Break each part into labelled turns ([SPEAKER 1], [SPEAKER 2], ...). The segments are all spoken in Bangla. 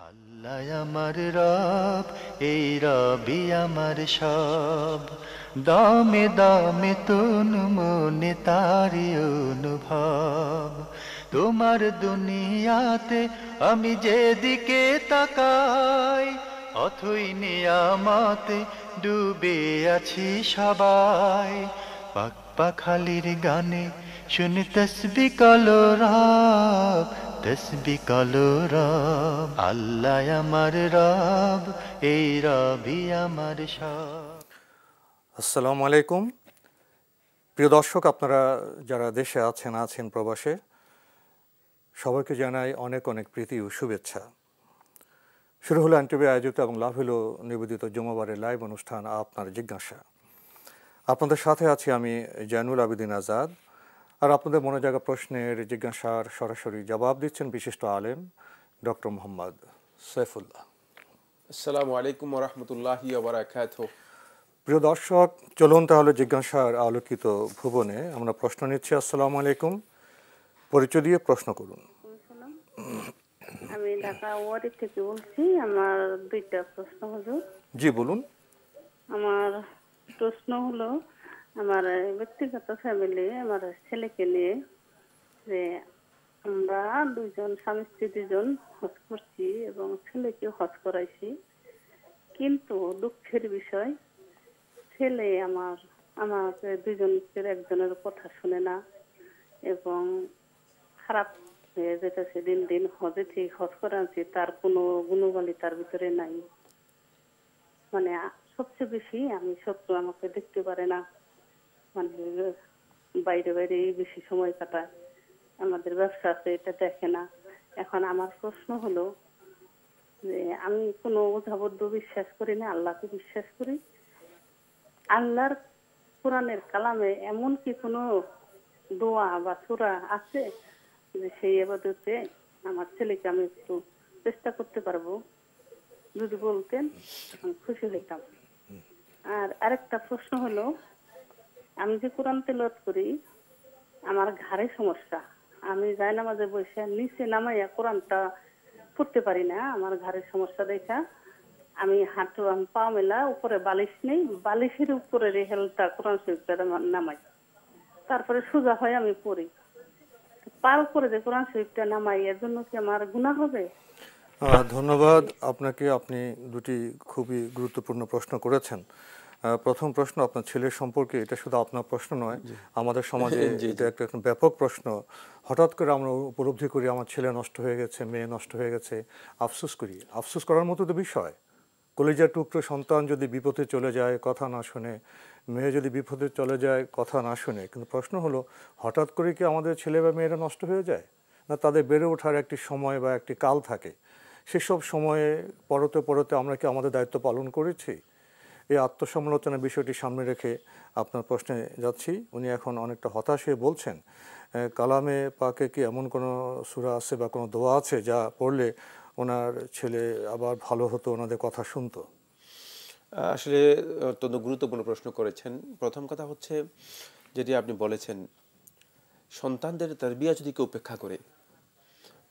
[SPEAKER 1] আল্লাহ আমার রব, এই রবি আমার সব। দামে দামে তন মনে তারি অনুভব। তোমার দুনিয়াতে আমি যেদিকে তাকাই, অথই নিয়ামতে ডুবে আছি সবাই। পাক পাখালির গানে শুনি তসবি কলরব, তসবি কলরব। আল্লাহ আমার রব, এই রবি আমার সব।
[SPEAKER 2] আসসালামু আলাইকুম। প্রিয় দর্শক, আপনারা যারা দেশে আছেন প্রবাসে, সবাইকে জানাই অনেক অনেক প্রীতি ও শুভেচ্ছা। শুরু হলো এনটিভি আয়োজিত এবং লাভ হলো নিবেদিত জুমাবারের লাইভ অনুষ্ঠান আপনার জিজ্ঞাসা। আপনাদের সাথে আছি আমি জয়নুল আবেদিন আজাদ। আর আপনাদের মনে জাগা প্রশ্নের জিজ্ঞাসার সরাসরি জবাব দিচ্ছেন বিশিষ্ট আলেম ডক্টর মোহাম্মদ সৈফুল্লাহ।
[SPEAKER 3] আসসালামু আলাইকুম ওয়া রাহমাতুল্লাহি ওয়া বারাকাতুহু।
[SPEAKER 2] প্রিয় দর্শক, চলুন তাহলে জিজ্ঞাসার আলোকিত ভুবনে আমরা প্রশ্ন নিচ্ছি। আসসালামু আলাইকুম, পরিচয় দিয়ে প্রশ্ন করুন।
[SPEAKER 4] আমি ঢাকা ওয়ারি থেকে বলছি। আমার দুইটা প্রশ্ন হলো।
[SPEAKER 2] জি বলুন।
[SPEAKER 4] আমার প্রশ্ন হলো, আমার ব্যক্তিগত ফ্যামিলি, আমার ছেলেকে নিয়ে, যে আমরা দুইজন স্বামী স্ত্রী দুজন হজ করছি এবং ছেলেকেও হজ করাইছি, কিন্তু দুঃখের বিষয় ছেলে আমাকে দুজনের একজনের কথা শুনে না এবং খারাপ হয়ে যেতেছে দিন দিন। হজে ঠিক হজ করে আনছি, তার কোনো গুণবলী তার ভিতরে নাই। মানে সবচেয়ে বেশি আমি শত্রু, আমাকে দেখতে পারে না, মানে বাইরে বাইরে বেশি সময় কাটায়, আমাদের ব্যবসা আছে এটা দেখে না। এখন আমার প্রশ্ন হলো যে আমি কোনো ওঝাবদ্ধ বিশ্বাস করি না, আল্লাহকে বিশ্বাস করি। আল্লাহর কোরআনের কালামে এমন কি কোনো দোয়া বা সূরা আছে যে সেই ইবাদতে আমার ছেলেকে আমি একটু চেষ্টা করতে পারবো? যদি বলতেন আমি খুশি হইতাম। আর আরেকটা প্রশ্ন হলো, আমি যে কোরআন তেলাওয়াত করি, আমার ঘাড়ে সমস্যা। আমি জায়নামাজে বসে নিচে নামাইয়া কোরআনটা পড়তে পারি না, আমার ঘাড়ের সমস্যা দেখা আমি পা মেলা, উপরে বালিশ নেই, বালিশের উপরে রেহেলটা কোরআন শরীফটা নামাই, তারপরে সোজা হয় আমি পড়ি। পার করে যে কোরআন শরীফটা নামাই, এর জন্য কি আমার গুনাহ হবে?
[SPEAKER 2] ধন্যবাদ আপনাকে। আপনি দুটি খুবই গুরুত্বপূর্ণ প্রশ্ন করেছেন। প্রথম প্রশ্ন আপনার ছেলের সম্পর্কে, এটা শুধু আপনার প্রশ্ন নয়, আমাদের সমাজে এটা একটা ব্যাপক প্রশ্ন। হঠাৎ করে আমরা উপলব্ধি করি আমার ছেলে নষ্ট হয়ে গেছে, মেয়ে নষ্ট হয়ে গেছে, আফসোস করি। আফসোস করার মতো তো বিষয়। কলিজার টুকরো সন্তান যদি বিপথে চলে যায়, কথা না শুনে, মেয়ে যদি বিপথে চলে যায়, কথা না শুনে, কিন্তু প্রশ্ন হলো হঠাৎ করে কি আমাদের ছেলে বা মেয়েরা নষ্ট হয়ে যায়? না, তাদের বেড়ে ওঠার একটি সময় বা একটি কাল থাকে। সেসব সময়ে পরতে পরতে আমরা কি আমাদের দায়িত্ব পালন করেছি? এই আত্মসমালোচনার বিষয়টি সামনে রেখে আপনার প্রশ্নে যাচ্ছি। উনি এখন অনেকটা হতাশ হয়ে বলছেন, কালামে পাকে কি এমন কোনো সূরা আছে বা কোনো দোয়া আছে যা পড়লে ওনার ছেলে আবার ভালো হতো, ওনাদের কথা শুনতো?
[SPEAKER 3] আসলে অত্যন্ত গুরুত্বপূর্ণ প্রশ্ন করেছেন। প্রথম কথা হচ্ছে, যেটি আপনি বলেছেন, সন্তানদের তারবিয়া যদি কেউ উপেক্ষা করে,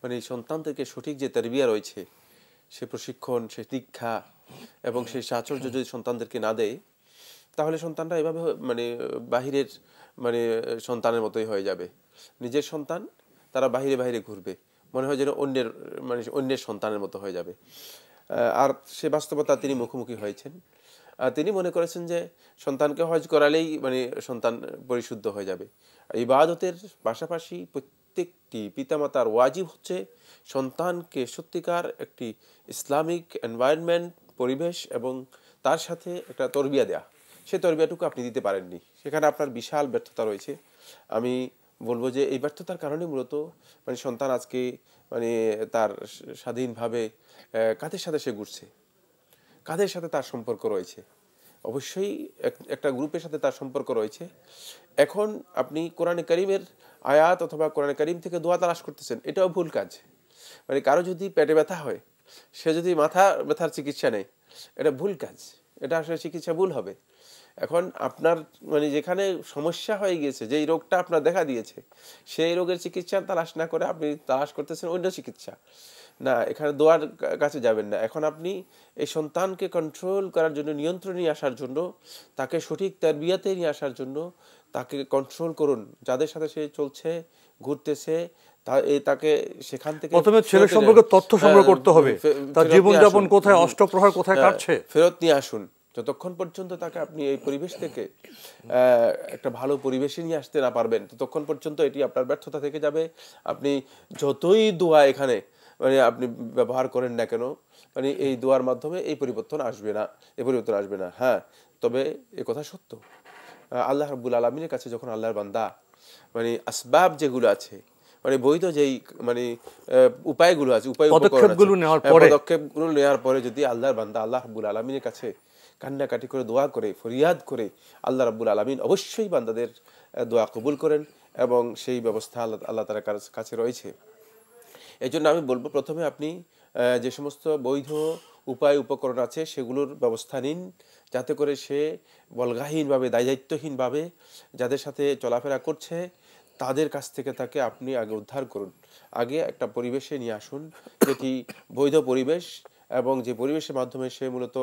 [SPEAKER 3] মানে সন্তানদেরকে সঠিক যে তারবিয়া রয়েছে, সে প্রশিক্ষণ, সে দীক্ষা এবং সেই সাহচর্য যদি সন্তানদেরকে না দেয়, তাহলে সন্তানরা এভাবে মানে বাহিরের মানে সন্তানের মতোই হয়ে যাবে। নিজের সন্তান তারা বাহিরে বাহিরে ঘুরবে, মনে হয় যেন অন্যের সন্তানের মতো হয়ে যাবে। আর সে বাস্তবতা তিনি মুখোমুখি হয়েছেন। তিনি মনে করেছেন যে সন্তানকে হজ করালেই মানে সন্তান পরিশুদ্ধ হয়ে যাবে। ইবাদতের পাশাপাশি প্রত্যেকটি পিতামাতার ওয়াজিব হচ্ছে সন্তানকে সত্যিকার একটি ইসলামিক এনভায়রনমেন্ট, পরিবেশ এবং তার সাথে একটা তরবিয়া দেয়া। সেই তরবিয়াটুকু আপনি দিতে পারেননি, সেখানে আপনার বিশাল ব্যর্থতা রয়েছে। আমি বলবো যে এই ব্যর্থতার কারণে মূলত মানে সন্তান আজকে মানে তার স্বাধীনভাবে কাদের সাথে সে ঘুরছে, কাদের সাথে তার সম্পর্ক রয়েছে, অবশ্যই একটা গ্রুপের সাথে তার সম্পর্ক রয়েছে। এখন আপনি কোরআনে কারিমের আয়াত অথবা কোরআনে কারিম থেকে দোয়া তালাশ করতেছেন, এটাও ভুল কাজ। মানে কারো যদি পেটে ব্যথা হয়, সে যদি মাথা ব্যথার চিকিৎসা নেয়, এটা ভুল কাজ, এটা আসলে চিকিৎসা ভুল হবে। এখন আপনার মানে যেখানে সমস্যা হয়ে গিয়েছে, যেই রোগটা আপনার দেখা দিয়েছে, সেই রোগের চিকিৎসা তালাশ না করে আপনি তালাশ করতেছেন অন্য চিকিৎসা। না, এখানে দোয়ার কাছে যাবেন না। এখন আপনি এই সন্তানকে কন্ট্রোল করার জন্য, নিয়ন্ত্রণে নিয়ে আসার জন্য, তাকে সঠিক তারবিয়াতে নিয়ে আসার জন্য তাকে কন্ট্রোল করুন। যাদের সাথে সে চলছে, ঘুরতেছে, তাকে সেখান থেকে
[SPEAKER 2] প্রথমে ছেলে সম্পর্কে তথ্য সংগ্রহ করতে হবে, তার জীবনযাপন কোথায়, অষ্টপ্রহর কোথায় কাটছে,
[SPEAKER 3] ফেরত নিয়ে আসুন। যতক্ষণ পর্যন্ত তাকে আপনি এই পরিবেশ থেকে একটা ভালো পরিবেশে নিয়ে আসতে না পারবেন, ততক্ষণ পর্যন্ত এটি আপনার ব্যর্থতা থেকে যাবে। আপনি যতই দোয়া এখানে মানে আপনি ব্যবহার করেন না কেন, মানে এই দোয়ার মাধ্যমে এই পরিবর্তন আসবে না, হ্যাঁ, তবে এ কথা সত্য, আল্লাহ রাব্বুল আলামিনের কাছে যখন আল্লাহর বান্দা মানে আসবাব যেগুলো আছে, মানে বৈধ যেই মানে উপায়গুলো আছে, পদক্ষেপগুলো নেওয়ার পরে যদি আল্লাহর বান্দা আল্লাহ রাব্বুল আলামিনের কাছে কান্নাকাটি করে দোয়া করে, ফরিয়াদ করে, আল্লাহ রাব্বুল আলামিন অবশ্যই বান্দাদের দোয়া কবুল করেন এবং সেই ব্যবস্থা আল্লাহ তাআলার কাছে রয়েছে। এই জন্য আমি বলবো, প্রথমে আপনি যে সমস্ত বৈধ উপায় উপকরণ আছে সেগুলোর ব্যবস্থা নিন, যাতে করে সে বলগাহীনভাবে, দায়িত্বহীনভাবে যাদের সাথে চলাফেরা করছে তাদের কাছ থেকে তাকে আপনি আগে উদ্ধার করুন। আগে একটা পরিবেশে নিয়ে আসুন যেটি বৈধ পরিবেশ, এবং যে পরিবেশের মাধ্যমে সে মূলত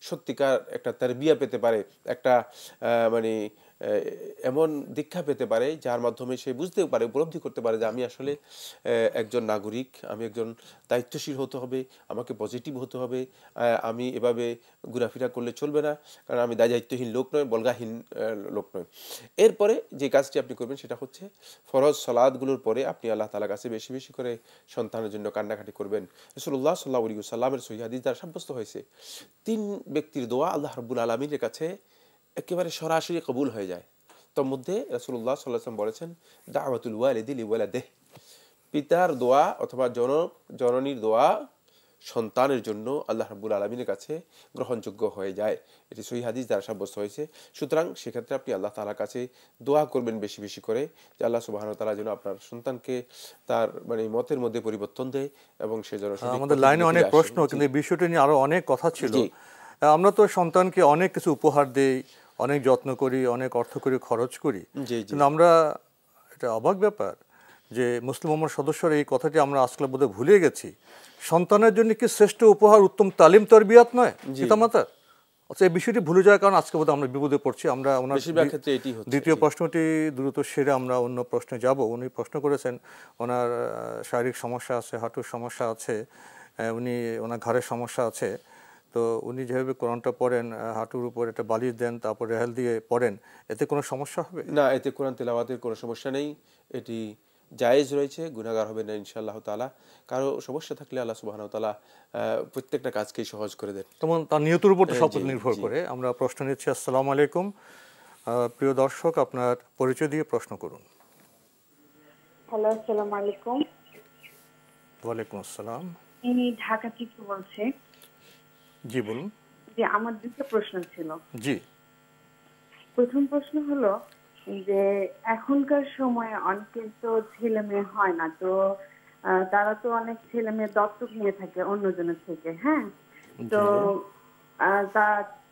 [SPEAKER 3] সত্যিকার একটা তারবিয়া পেতে পারে, একটা মানে এমন দীক্ষা পেতে পারে যার মাধ্যমে সে বুঝতে পারে, উপলব্ধি করতে পারে যে আমি আসলে একজন নাগরিক, আমি একজন দায়িত্বশীল হতে হবে, আমাকে পজিটিভ হতে হবে, আমি এভাবে ঘোরাফেরা করলে চলবে না, কারণ আমি দায়িত্বহীন লোক নয়, বলগাহীন লোক নয়। এরপরে যে কাজটি আপনি করবেন সেটা হচ্ছে ফরজ সালাতগুলোর পরে আপনি আল্লাহ তাআলার কাছে বেশি বেশি করে সন্তানের জন্য কান্নাকাটি করবেন। রাসূলুল্লাহ সাল্লাল্লাহু আলাইহি ওয়াসাল্লামের সহিহ হাদিস দ্বারা সাব্যস্ত হয়েছে 3 ব্যক্তির দোয়া আল্লাহ রাব্বুল আলামিনের কাছে একেবারে সরাসরি কবুল হয়ে যায়। তার মধ্যে রাসূলুল্লাহ সাল্লাল্লাহু আলাইহি ওয়াসাল্লাম বলেছেন, দাওয়াতুল ওয়ালিদি লিওয়ালাদিহি, পিতার দোয়া অথবা জননীর দোয়া সন্তানের জন্য আল্লাহ রাব্বুল আলামিনের কাছে গ্রহণযোগ্য হয়ে যায়। এটি সহিহ হাদিস দ্বারা সাব্যস্ত হয়েছে। সুতরাং সেক্ষেত্রে আপনি আল্লাহ তাআলার কাছে দোয়া করবেন বেশি বেশি করে, যে আল্লাহ সুবহানাহু ওয়া তাআলা যেন আপনার সন্তানকে তার মানে মতের মধ্যে পরিবর্তন দেয় এবং সে যেন সঠিক।
[SPEAKER 2] আমাদের লাইনে অনেক প্রশ্ন, কিন্তু এই বিষয়টি নিয়ে আরো অনেক কথা ছিল। আমরা তো সন্তানকে অনেক কিছু উপহার দেই, অনেক যত্ন করি, অনেক অর্থ করি, খরচ করি, কিন্তু আমরা, এটা অবাক ব্যাপার যে মুসলিম উম্মার সদস্যরা এই কথাটি আমরা আজকাল বোধহয় ভুলে গেছি। সন্তানের জন্য কি শ্রেষ্ঠ উপহার উত্তম তালিম তরবিয়াত নয় পিতামাতার? আচ্ছা, এই বিষয়টি ভুলে যাওয়ার কারণে আজকে বোধহয় আমরা বিপদে পড়ছি। আমরা ওনার দ্বিতীয় প্রশ্নটি দ্রুত সেরে আমরা অন্য প্রশ্নে যাব। উনি প্রশ্ন করেছেন ওনার শারীরিক সমস্যা আছে, হাঁটুর সমস্যা আছে, ওনার ঘাড়ের সমস্যা আছে। তো উনি যেভাবে কোরআনটা পড়েন, হাঁটুর উপর একটা বালিশ দেন, তারপর রেহাল দিয়ে পড়েন, এতে কোনো সমস্যা হবে
[SPEAKER 3] না? এতে কোরআন তেলাওয়াতের কোনো সমস্যা নেই, এটি জায়েজ রয়েছে, গুনাহগার হবে না ইনশাআল্লাহ তাআলা। কারো সমস্যা থাকলে আল্লাহ সুবহানাহু ওয়া তাআলা প্রত্যেকটা কাজকেই সহজ করে দেন।
[SPEAKER 2] তেমন তার নিয়তের উপর তো সব নির্ভর করে। আমরা প্রশ্ন নিচ্ছি। আসসালামু আলাইকুম, প্রিয় দর্শক, আপনার পরিচয় দিয়ে প্রশ্ন করুন।
[SPEAKER 5] হ্যালো, আসসালামু আলাইকুম।
[SPEAKER 2] ওয়ালাইকুম আসসালাম।
[SPEAKER 5] আমি ঢাকা থেকে বলছি।
[SPEAKER 2] জি বলুন।
[SPEAKER 5] জি, আমার দুটো প্রশ্ন ছিল।
[SPEAKER 2] জি।
[SPEAKER 5] প্রথম প্রশ্ন হলো যে এখনকার সময়ে অনেকের তো ছেলে মেয়ে হয় না, তো তারা তো অনেক ছেলে মেয়ে দত্তক নিয়ে থাকে অন্যজনের থেকে। হ্যাঁ, তো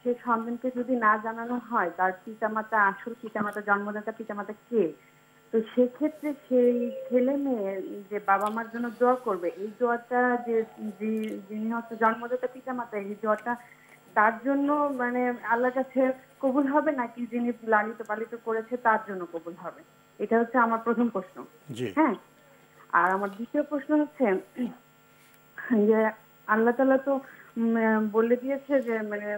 [SPEAKER 5] সে সন্তানকে যদি না জানানো হয় তার পিতামাতা, আসল পিতামাতা, জন্মদাতা পিতামাতা কে, তো সেক্ষেত্রে সেই ছেলে মেয়ে যে বাবা মার জন্য দোয়া করবে, এই দোয়াটা যে যিনি হচ্ছে জন্মদাতা পিতামাতা, এই দোয়াটা তার জন্য মানে আল্লাহর কাছে কবুল হবে নাকি যিনি লালিত পালিত করেছে তার জন্য কবুল হবে? এটা হচ্ছে আমার প্রথম প্রশ্ন। হ্যাঁ, আর আমার দ্বিতীয় প্রশ্ন হচ্ছে যে আল্লাহ তাআলা তো বলে দিয়েছে যে মানে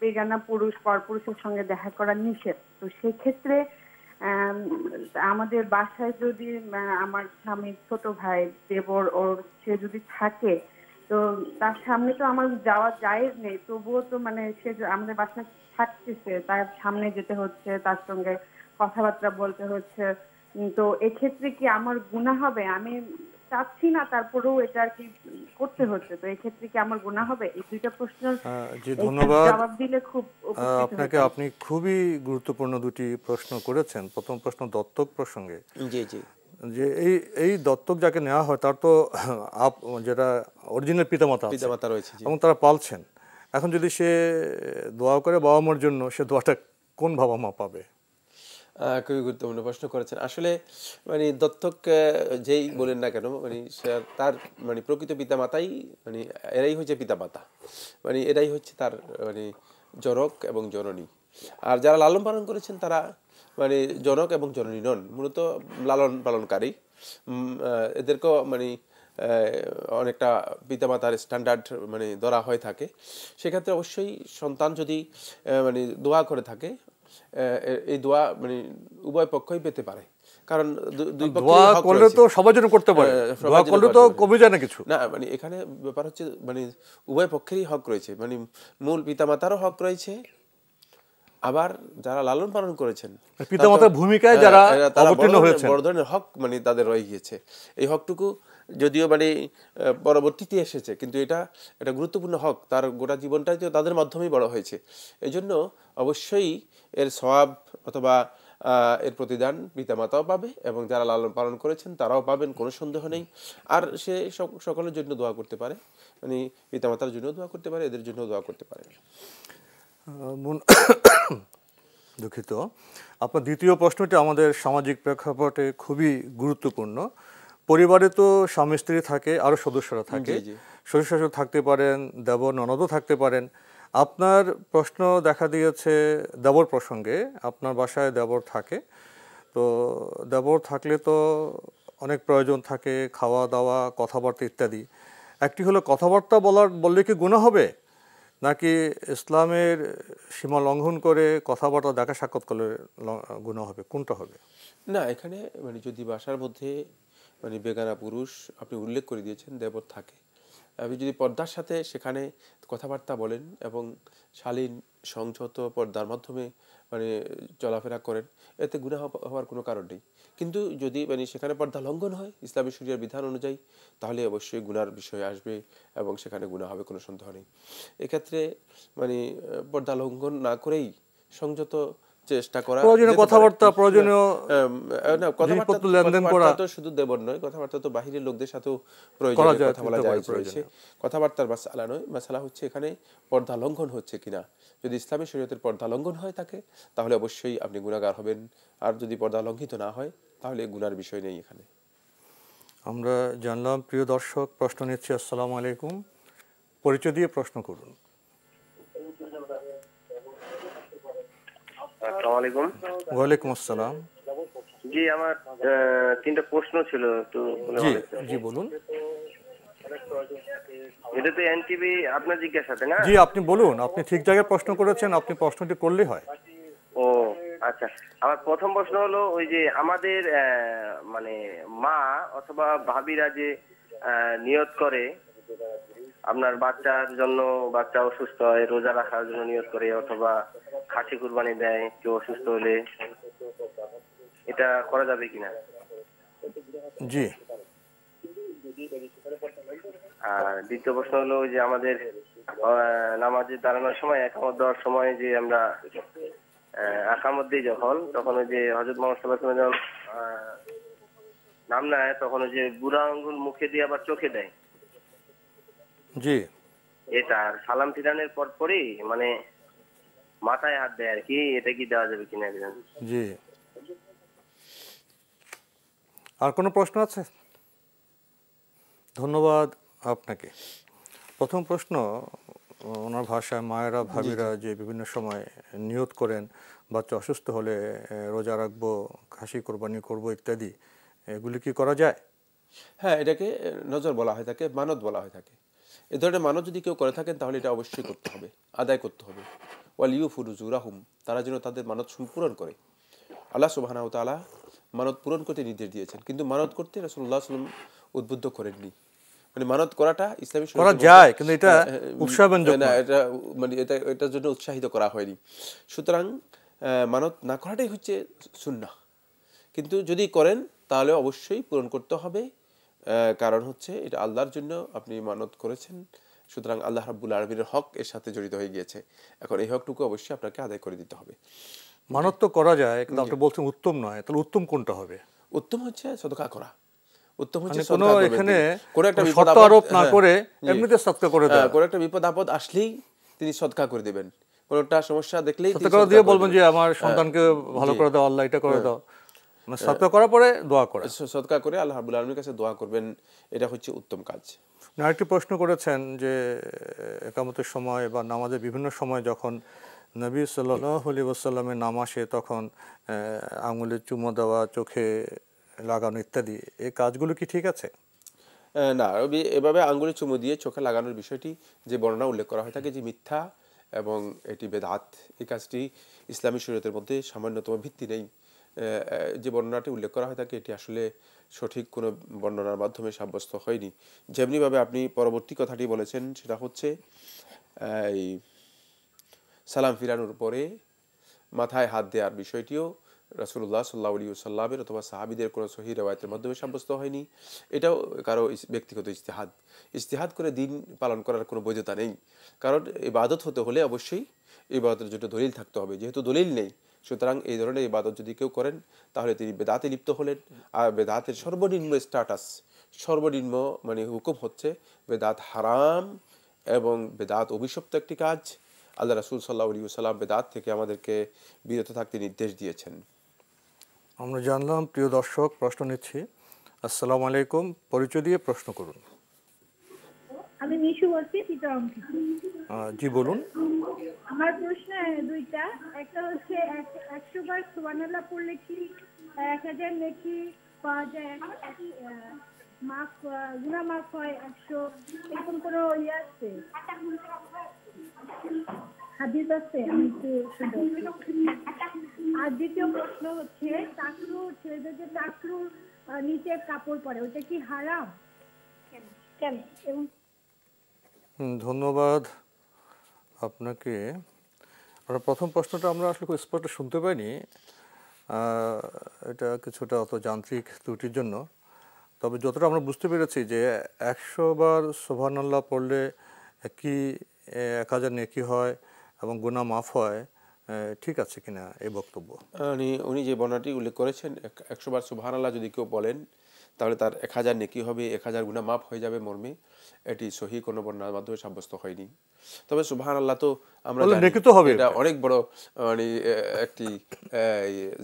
[SPEAKER 5] বেগানা পুরুষ পরপুরুষের সঙ্গে দেখা করা নিষেধ। তো সেক্ষেত্রে আমাদের বাসায় যদি আমার স্বামীর ছোট ভাই, দেবর, ওর সে যদি থাকে, তো তার সামনে তো আমার যাওয়া জায়েজ নেই, তবুও তো মানে সে আমাদের বাসায় থাকতেছে, তার সামনে যেতে হচ্ছে, তার সঙ্গে কথাবার্তা বলতে হচ্ছে, তো এক্ষেত্রে কি আমার গুনাহ হবে? আমি চাচ্ছি না, তারপরেও এটা আর কি করতে হচ্ছে, তো এক্ষেত্রে কি আমার গুনাহ হবে? এই দুইটা প্রশ্নের জবাব দিলে খুব
[SPEAKER 2] আপনাকে। আপনি খুবই গুরুত্বপূর্ণ দুটি প্রশ্ন করেছেন। প্রথম প্রশ্ন দত্তক প্রসঙ্গে।
[SPEAKER 3] জি জি।
[SPEAKER 2] যে এই দত্তক যাকে নেওয়া হয় তার তো যেটা অরিজিনাল পিতামাতা
[SPEAKER 3] রয়েছে
[SPEAKER 2] এবং তারা পালছেন। এখন যদি সে দোয়া করে বাবা মার জন্য, সে দোয়াটা কোন বাবা মা পাবে?
[SPEAKER 3] খুবই গুরুত্বপূর্ণ প্রশ্ন করেছেন। আসলে মানে দত্তক যেই বলেন না কেন, মানে তার মানে প্রকৃত পিতামাতাই মানে এরাই হচ্ছে পিতামাতা, মানে এরাই হচ্ছে তার মানে জনক এবং জননী। আর যারা লালন পালন করেছেন তারা মানে জনক এবং জননী নন, মূলত লালন পালনকারী। এদেরকেও মানে অনেকটা পিতামাতার স্ট্যান্ডার্ড মানে ধরা হয়ে থাকে। সেক্ষেত্রে অবশ্যই সন্তান যদি মানে দোয়া করে থাকে, এই দোয়া মানে উভয় পক্ষই পেতে পারে, কারণ দুই পক্ষের হক
[SPEAKER 2] করলে তো সবার জন্য করতে পারে, দোয়া করলে তো কমে যায় না কিছু
[SPEAKER 3] না। মানে এখানে ব্যাপার হচ্ছে মানে উভয় পক্ষেরই হক রয়েছে, মানে মূল পিতামাতারও হক রয়েছে, আবার যারা লালন পালন করেছেন
[SPEAKER 2] পিতামাতার ভূমিকায় যারা অবতীর্ণ হয়েছেন
[SPEAKER 3] বড় ধরনের হক মানে তাদের রয়ে গিয়েছে। এই হকটুকু যদিও মানে পরবর্তীতে এসেছে, কিন্তু এটা গুরুত্বপূর্ণ হক, তার গোটা জীবনটাই তো তাদের মাধ্যমেই বড় হয়েছে। এই জন্য অবশ্যই এর সওয়াব অথবা এর প্রতিদান পিতামাতাও পাবে এবং যারা লালন পালন করেছেন তারাও পাবেন, কোনো সন্দেহ নেই। আর সে সকলের জন্য দোয়া করতে পারে, মানে পিতামাতার জন্য দোয়া করতে পারে, এদের জন্য দোয়া করতে পারে।
[SPEAKER 2] দুঃখিত, আপনার দ্বিতীয় প্রশ্নটি আমাদের সামাজিক প্রেক্ষাপটে খুবই গুরুত্বপূর্ণ। পরিবারে তো স্বামী স্ত্রী থাকে, আরও সদস্যরা থাকে, শ্বশুর শাশুড়ি থাকতে পারেন, দেবর ননদও থাকতে পারেন। আপনার প্রশ্ন দেখা দিয়েছে দেবর প্রসঙ্গে। আপনার বাসায় দেবর থাকে, তো দেবর থাকলে তো অনেক প্রয়োজন থাকে, খাওয়া দাওয়া, কথাবার্তা ইত্যাদি। একটি হলো কথাবার্তা বললে কি গুনাহ হবে, নাকি ইসলামের সীমা লঙ্ঘন করে কথাবার্তা দেখা সাক্ষাৎ করলে গুনাহ হবে, কোনটা হবে?
[SPEAKER 3] না, এখানে মানে যদি বাসার মধ্যে মানে বেগানা পুরুষ আপনি উল্লেখ করে দিয়েছেন দেবর থাকে, আপনি যদি পর্দার সাথে সেখানে কথাবার্তা বলেন এবং শালীন সংযত পর্দার মাধ্যমে মানে চলাফেরা করেন, এতে গুনাহ হওয়ার কোনো কারণ নেই। কিন্তু যদি মানে সেখানে পর্দা লঙ্ঘন হয় ইসলামী শরীয়তের বিধান অনুযায়ী, তাহলে অবশ্যই গুনার বিষয় আসবে এবং সেখানে গুনাহ হবে, কোনো সন্দেহ নেই। এক্ষেত্রে মানে পর্দা লঙ্ঘন না করেই সংযত চেষ্টা করা,
[SPEAKER 2] প্রয়োজনীয় কথাবার্তা, প্রয়োজনীয়
[SPEAKER 3] কথাবার্তা লেনদেন করা তো শুধু দেবর নয়, কথাবার্তা তো বাহিরের লোকদের সাথেও প্রয়োজনীয় কথা বলা যায় রয়েছে। কথাবার্তার মাসআলা নয়, মাসআলা হচ্ছে এখানে পর্দা লঙ্ঘন হচ্ছে কিনা। যদি ইসলামী শরীয়তের পর্দা লঙ্ঘন হয় থাকে তাহলে অবশ্যই আপনি গুনাহগার হবেন, আর যদি পর্দা লঙ্ঘিত না হয় তাহলে গুনার বিষয় নেই এখানে।
[SPEAKER 2] আমরা জানলাম। প্রিয় দর্শক, প্রশ্ন নিচ্ছি। আসসালামু আলাইকুম, পরিচয় দিয়ে প্রশ্ন করুন।
[SPEAKER 6] আসসালামু আলাইকুম।
[SPEAKER 2] ওয়ালাইকুম আসসালাম।
[SPEAKER 6] জি, আমার তিনটা প্রশ্ন ছিল, একটু
[SPEAKER 2] জি বলুন।
[SPEAKER 6] এটা তো এনটিভি আপনার জিজ্ঞাসাতে না?
[SPEAKER 2] জি আপনি বলুন, আপনি ঠিক জায়গায় প্রশ্ন করেছেন, আপনি প্রশ্নটি করলেই হয়।
[SPEAKER 6] ও আচ্ছা, আমার প্রথম প্রশ্ন হলো ওই যে আমাদের মানে মা অথবা ভাবিরা যে নিয়ত করে আপনার বাচ্চার জন্য, বাচ্চা অসুস্থ হয় রোজা রাখার জন্য নিয়ত করে, অথবা খাসি কুরবানি দেয় কেউ অসুস্থ হলে, এটা করা যাবে কিনা?
[SPEAKER 2] জি।
[SPEAKER 6] আর দ্বিতীয় প্রশ্ন হলো ওই যে আমাদের নামাজে দাঁড়ানোর সময়, একামত দেওয়ার সময় যে আমরা একামত দিই যখন, তখন ওই যে হযরত মুহাম্মদ সাল্লাল্লাহু আলাইহি ওয়াসাল্লাম নাম নেয়, তখন ওই যে বুড়া আঙ্গুল মুখে দিয়ে আবার চোখে দেয়।
[SPEAKER 2] জি।
[SPEAKER 6] এটা আর সালাম ফিরানোর পরই মানে মাথায় হাত দেয় আর কি, এটা কি দেওয়া যাবে কিনা?
[SPEAKER 2] জি। আর কোনো প্রশ্ন আছে? ধন্যবাদ আপনাকে। প্রথম প্রশ্ন, ওনার ভাষায় মায়েরা ভাবিরা যে বিভিন্ন সময় নিয়ত করেন বাচ্চা অসুস্থ হলে রোজা রাখবো, খাসি কোরবানি করবো ইত্যাদি, এগুলি কি করা যায়?
[SPEAKER 3] হ্যাঁ, এটাকে নজর বলা হয়ে থাকে, মানত বলা হয়ে থাকে। এ ধরনের মানত যদি কেউ করে থাকেন তাহলে এটা অবশ্যই করতে হবে, আদায় করতে হবে। ওয়াল ইউফু যুরাহুম, তারা যেন তাদের মানত পূরণ করে। আল্লাহ সুবহানাহু ওয়া তাআলা মানত পূরণ করতে নির্দেশ দিয়েছেন, কিন্তু মানত করতে রাসূলুল্লাহ সাল্লাল্লাহু আলাইহি ওয়াসাল্লাম উদ্বুদ্ধ করেননি। মানে মানত করাটা ইসলামী শরীয়তে করা যায়, কিন্তু এটা উৎসাহব্যঞ্জক না, এটা মানে এটার জন্য উৎসাহিত করা হয়নি। সুতরাং মানত না করাটাই হচ্ছে সুন্নাহ, কিন্তু যদি করেন তাহলে অবশ্যই পূরণ করতে হবে, কারণ হচ্ছে এটা আল্লাহর জন্য আপনি মানত করেছেন, সুতরাং আল্লাহ রাব্বুল আলামিনের হক এর সাথে জড়িত হয়ে গিয়েছে। এখন এই হকটুকু অবশ্যই আপনাকে আদায় করে দিতে হবে।
[SPEAKER 2] মানত তো করা যায়, কিন্তু আপনি বলছেন উত্তম নয়, তাহলে উত্তম কোনটা হবে?
[SPEAKER 3] উত্তম হচ্ছে সদকা করা। উত্তম হচ্ছে
[SPEAKER 2] কোনো এখানে কোনো একটা শর্ত আরোপ না করে এমনিতে সদকা করে দেওয়া।
[SPEAKER 3] কোনো একটা বিপদ আপদ আসলেই তিনি সদকা করে দেবেন, কোনোটা সমস্যা দেখলেই তিনি
[SPEAKER 2] সতর্ক দিয়ে বলবেন যে আমার সন্তানকে ভালো করে দাও, আল্লাহ এটা করে দাও, মানে সতর্ক করার পরে দোয়া করা,
[SPEAKER 3] সদকা করে আল্লাহ রাব্বুল আলামিনের কাছে দোয়া করবেন, এটা হচ্ছে উত্তম কাজ।
[SPEAKER 2] আরেকটি প্রশ্ন করেছেন যে একামতের সময় বা নামাজের বিভিন্ন সময় যখন নবী সাল্লাল্লাহু আলাইহি ওয়াসাল্লামের নাম আসে তখন আঙুলে চুমো দেওয়া, চোখে লাগানো ইত্যাদি, এই কাজগুলো কি ঠিক আছে?
[SPEAKER 3] না, এভাবে আঙ্গুলে চুমু দিয়ে চোখে লাগানোর বিষয়টি যে বর্ণনা উল্লেখ করা হয় থাকে যে মিথ্যা এবং এটি বেদাত, এই কাজটি ইসলামী শরীয়তের মধ্যে সামান্যতম ভিত্তি নেই। যে বর্ণনাটি উল্লেখ করা হয় থাকে এটি আসলে সঠিক কোনো বর্ণনার মাধ্যমে সাব্যস্ত হয়নি। যেমনিভাবে আপনি পরবর্তী কথাটি বলেছেন সেটা হচ্ছে এই সালাম ফিরানোর পরে মাথায় হাত দেওয়ার বিষয়টিও রাসূলুল্লাহ সাল্লাল্লাহু আলাইহি ওয়াসাল্লামের অথবা সাহাবীদের কোনো সহিহ রিওয়ায়াতের মাধ্যমে সাব্যস্ত হয়নি। এটাও কারো ব্যক্তিগত ইজতিহাদ করে দিন পালন করার কোনো বৈধতা নেই। কারণ ইবাদত হতে হলে অবশ্যই ইবাদতের জন্য দলিল থাকতে হবে, যেহেতু দলিল নেই সুতরাং এই ধরনের ইবাদত যদি কেউ করেন তাহলে তিনি বেদাতে লিপ্ত হলেন। আর বেদাতের সর্বনিম্ন স্ট্যাটাস, সর্বনিম্ন মানে হুকুম হচ্ছে বেদাত হারাম এবং বেদাত অভিশপ্ত একটি কাজ। আল্লাহ রাসূল সাল্লাল্লাহু আলাইহি ওয়াসাল্লাম বেদাত থেকে আমাদেরকে বিরত থাকতে নির্দেশ দিয়েছেন।
[SPEAKER 2] আমরা জানলাম। প্রিয় দর্শক, প্রশ্ন নিচ্ছি। আসসালামু আলাইকুম, পরিচয় দিয়ে প্রশ্ন করুন।
[SPEAKER 7] আমি মিশু বলছি চিত্রম থেকে।
[SPEAKER 2] জি বলুন।
[SPEAKER 7] আমার প্রশ্ন দুইটা, একটা হচ্ছে 100 বার সুবহানাল্লাহ পড়লে কি 1000 নেকি পাওয়া যায়, মাফ গুনাহ মাফ হয় 100, এরকম কোনো ইয়ে আছে, হাদিস আছে? আমি একটু আর দ্বিতীয় প্রশ্ন হচ্ছে টাকলু, ছেলেদের যে টাকলু নিচে কাপড় পরে ওটা কি হারাম? কেন? এবং
[SPEAKER 2] ধন্যবাদ আপনাকে। আর প্রথম প্রশ্নটা আমরা আসলে খুব স্পষ্ট শুনতে পাইনি, এটা কিছুটা অত যান্ত্রিক ত্রুটির জন্য। তবে যতটা আমরা বুঝতে পেরেছি যে 100 বার সুবহানাল্লাহ পড়লে কি 1000 নেকি হয় এবং গুনাহ মাফ হয়, ঠিক আছে কিনা এই বক্তব্য?
[SPEAKER 3] উনি যে বর্ণনাটি উল্লেখ করেছেন 100 বার সুবহানাল্লাহ যদি কেউ বলেন তাহলে তার 1000 নেকি হবে, 1000 গুনাহ মাফ হয়ে যাবে মর্মে, এটি সহিহ কোনো বর্ণনার মাধ্যমে সাব্যস্ত হয়নি। তবে সুবহানাল্লাহ তো আমরা জানি এটা অনেক বড় মানে একটি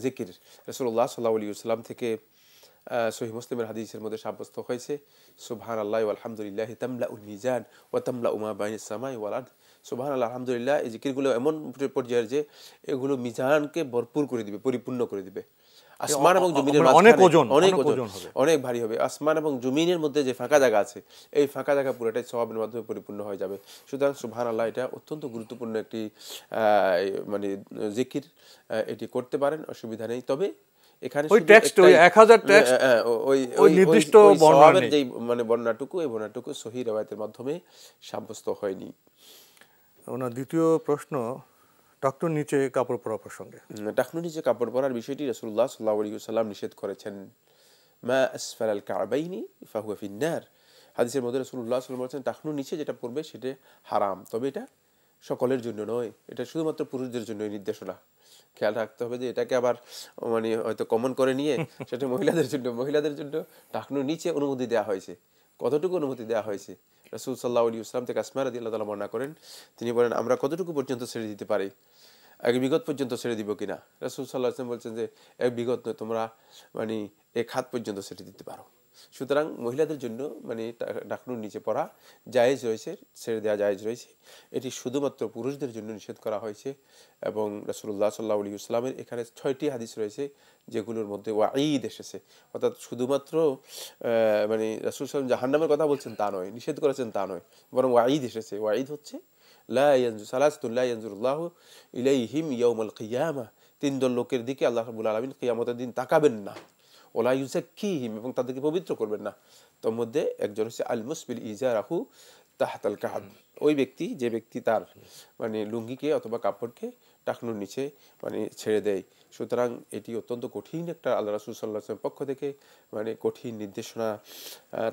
[SPEAKER 3] জিকির। রাসূলুল্লাহ সাল্লাল্লাহু আলাইহি ওয়াসাল্লাম থেকে সহিহ মুসলিমের হাদিসের মধ্যে সাব্যস্ত হয়েছে সুবহানাল্লাহি ওয়া আলহামদুলিল্লাহি তামলাউল মিজান ওয়া তামলাউ মা বাইনাস সামাই ওয়াল আরদ। সুবহানাল্লাহ, আলহামদুলিল্লাহ, এই জিকিরগুলো এমন পর্যায়ের যে এগুলো মিজানকে ভরপুর করে দিবে, পরিপূর্ণ করে দিবে। আসমান এবং জমিনের
[SPEAKER 2] অনেক ওজন,
[SPEAKER 3] অনেক ভারী হবে। আসমান এবং জমিনের মধ্যে যে ফাঁকা জায়গা আছে এই ফাঁকা জায়গা পুরোটাই সওয়াবের মাধ্যমে পরিপূর্ণ হয়ে যাবে। সুতরাং সুবহানাল্লাহ এটা অত্যন্ত গুরুত্বপূর্ণ একটি মানে জিকির, এটি করতে পারেন, অসুবিধা নেই। তবে এখানে
[SPEAKER 2] ওই টেক্সট, ওই 1000 টেক্সট, ওই নির্দিষ্ট বর্ণনার
[SPEAKER 3] যে মানে বর্ণনাটুকু, এই বর্ণনাটুকু সহিহ রিওয়ায়াতের মাধ্যমে সাব্যস্ত হয়নি।
[SPEAKER 2] ওনার দ্বিতীয় প্রশ্ন টাকনুর নিচে কাপড় পরা প্রসঙ্গে।
[SPEAKER 3] টাকনুর নিচে কাপড় পরার বিষয়টি রাসূলুল্লাহ সাল্লাল্লাহু আলাইহি ওয়াসাল্লাম নিষেধ করেছেন। মা আসফালাল কা'বাইনি ফাহুয়া ফিন্নার। হাদিসের মধ্যে রাসূলুল্লাহ সাল্লাল্লাহু আলাইহি ওয়াসাল্লাম বলেছেন টাকনুর নিচে যেটা পড়বে সেটা হারাম। তবে এটা সকলের জন্য নয়, এটা শুধুমাত্র পুরুষদের জন্য নির্দেশনা। খেয়াল রাখতে হবে যে এটাকে আবার মানে হয়তো কমন করে নিয়ে সেটা মহিলাদের জন্য টাকনুর নিচে অনুমতি দেওয়া হয়েছে। কতটুকু অনুমতি দেওয়া হয়েছে? রাসূল সাল্লাল্লাহু আলাইহি ওয়াসাল্লাম থেকে আসমা রাদিয়াল্লাহু তাআলা বর্ণনা করেন, তিনি বলেন আমরা কতটুকু পর্যন্ত ছেড়ে দিতে পারি, এক বিগত পর্যন্ত ছেড়ে দিব কিনা? রাসূল সাল্লাল্লাহু আলাইহি ওয়াসাল্লাম বলছেন যে এক বিগত নয়, তোমরা মানে এক হাত পর্যন্ত ছেড়ে দিতে পারো। সুতরাং মহিলাদের জন্য মানে টাকনুর নিচে পড়া জায়েজ রয়েছে, ছেড়ে দেওয়া জায়েজ রয়েছে। এটি শুধুমাত্র পুরুষদের জন্য নিষেধ করা হয়েছে। এবং রাসূলুল্লাহ সাল্লাল্লাহু আলাইহি ওয়াসাল্লামের এখানে 6টি হাদিস রয়েছে যেগুলোর মধ্যে ওয়াঈদ এসেছে, অর্থাৎ শুধুমাত্র মানে রাসূল সাল্লাল্লাহু আলাইহি জাহান্নামের কথা বলছেন তা নয়, নিষেধ করেছেন তা নয়, বরং ওয়াঈদ এসেছে। ওয়াঈদ হচ্ছে লা ইয়ানজু সালাসাতুন লা ইয়ানজুরুল্লাহু ইলাইহিম ইয়াউমাল কিয়ামাহ, 3 দল লোকের দিকে আল্লাহ রাব্বুল আলামিন কিয়ামতের দিন তাকাবেন না। ওলা ইউযাক্কিহিম, এবং তাদেরকে পবিত্র করবেন না। তোর মধ্যে একজন হচ্ছে আল মুসবিল ইজারাহু তাহতাল কাব, ওই ব্যক্তি যে ব্যক্তি তার মানে লুঙ্গিকে অথবা কাপড়কে টাকনুর নিচে মানে ছেড়ে দেয়। সুতরাং এটি অত্যন্ত কঠিন একটা আল্লাহ রাসূল সাল্লাল্লাহু আলাইহি ওয়াসাল্লামের পক্ষ থেকে মানে কঠিন নির্দেশনা,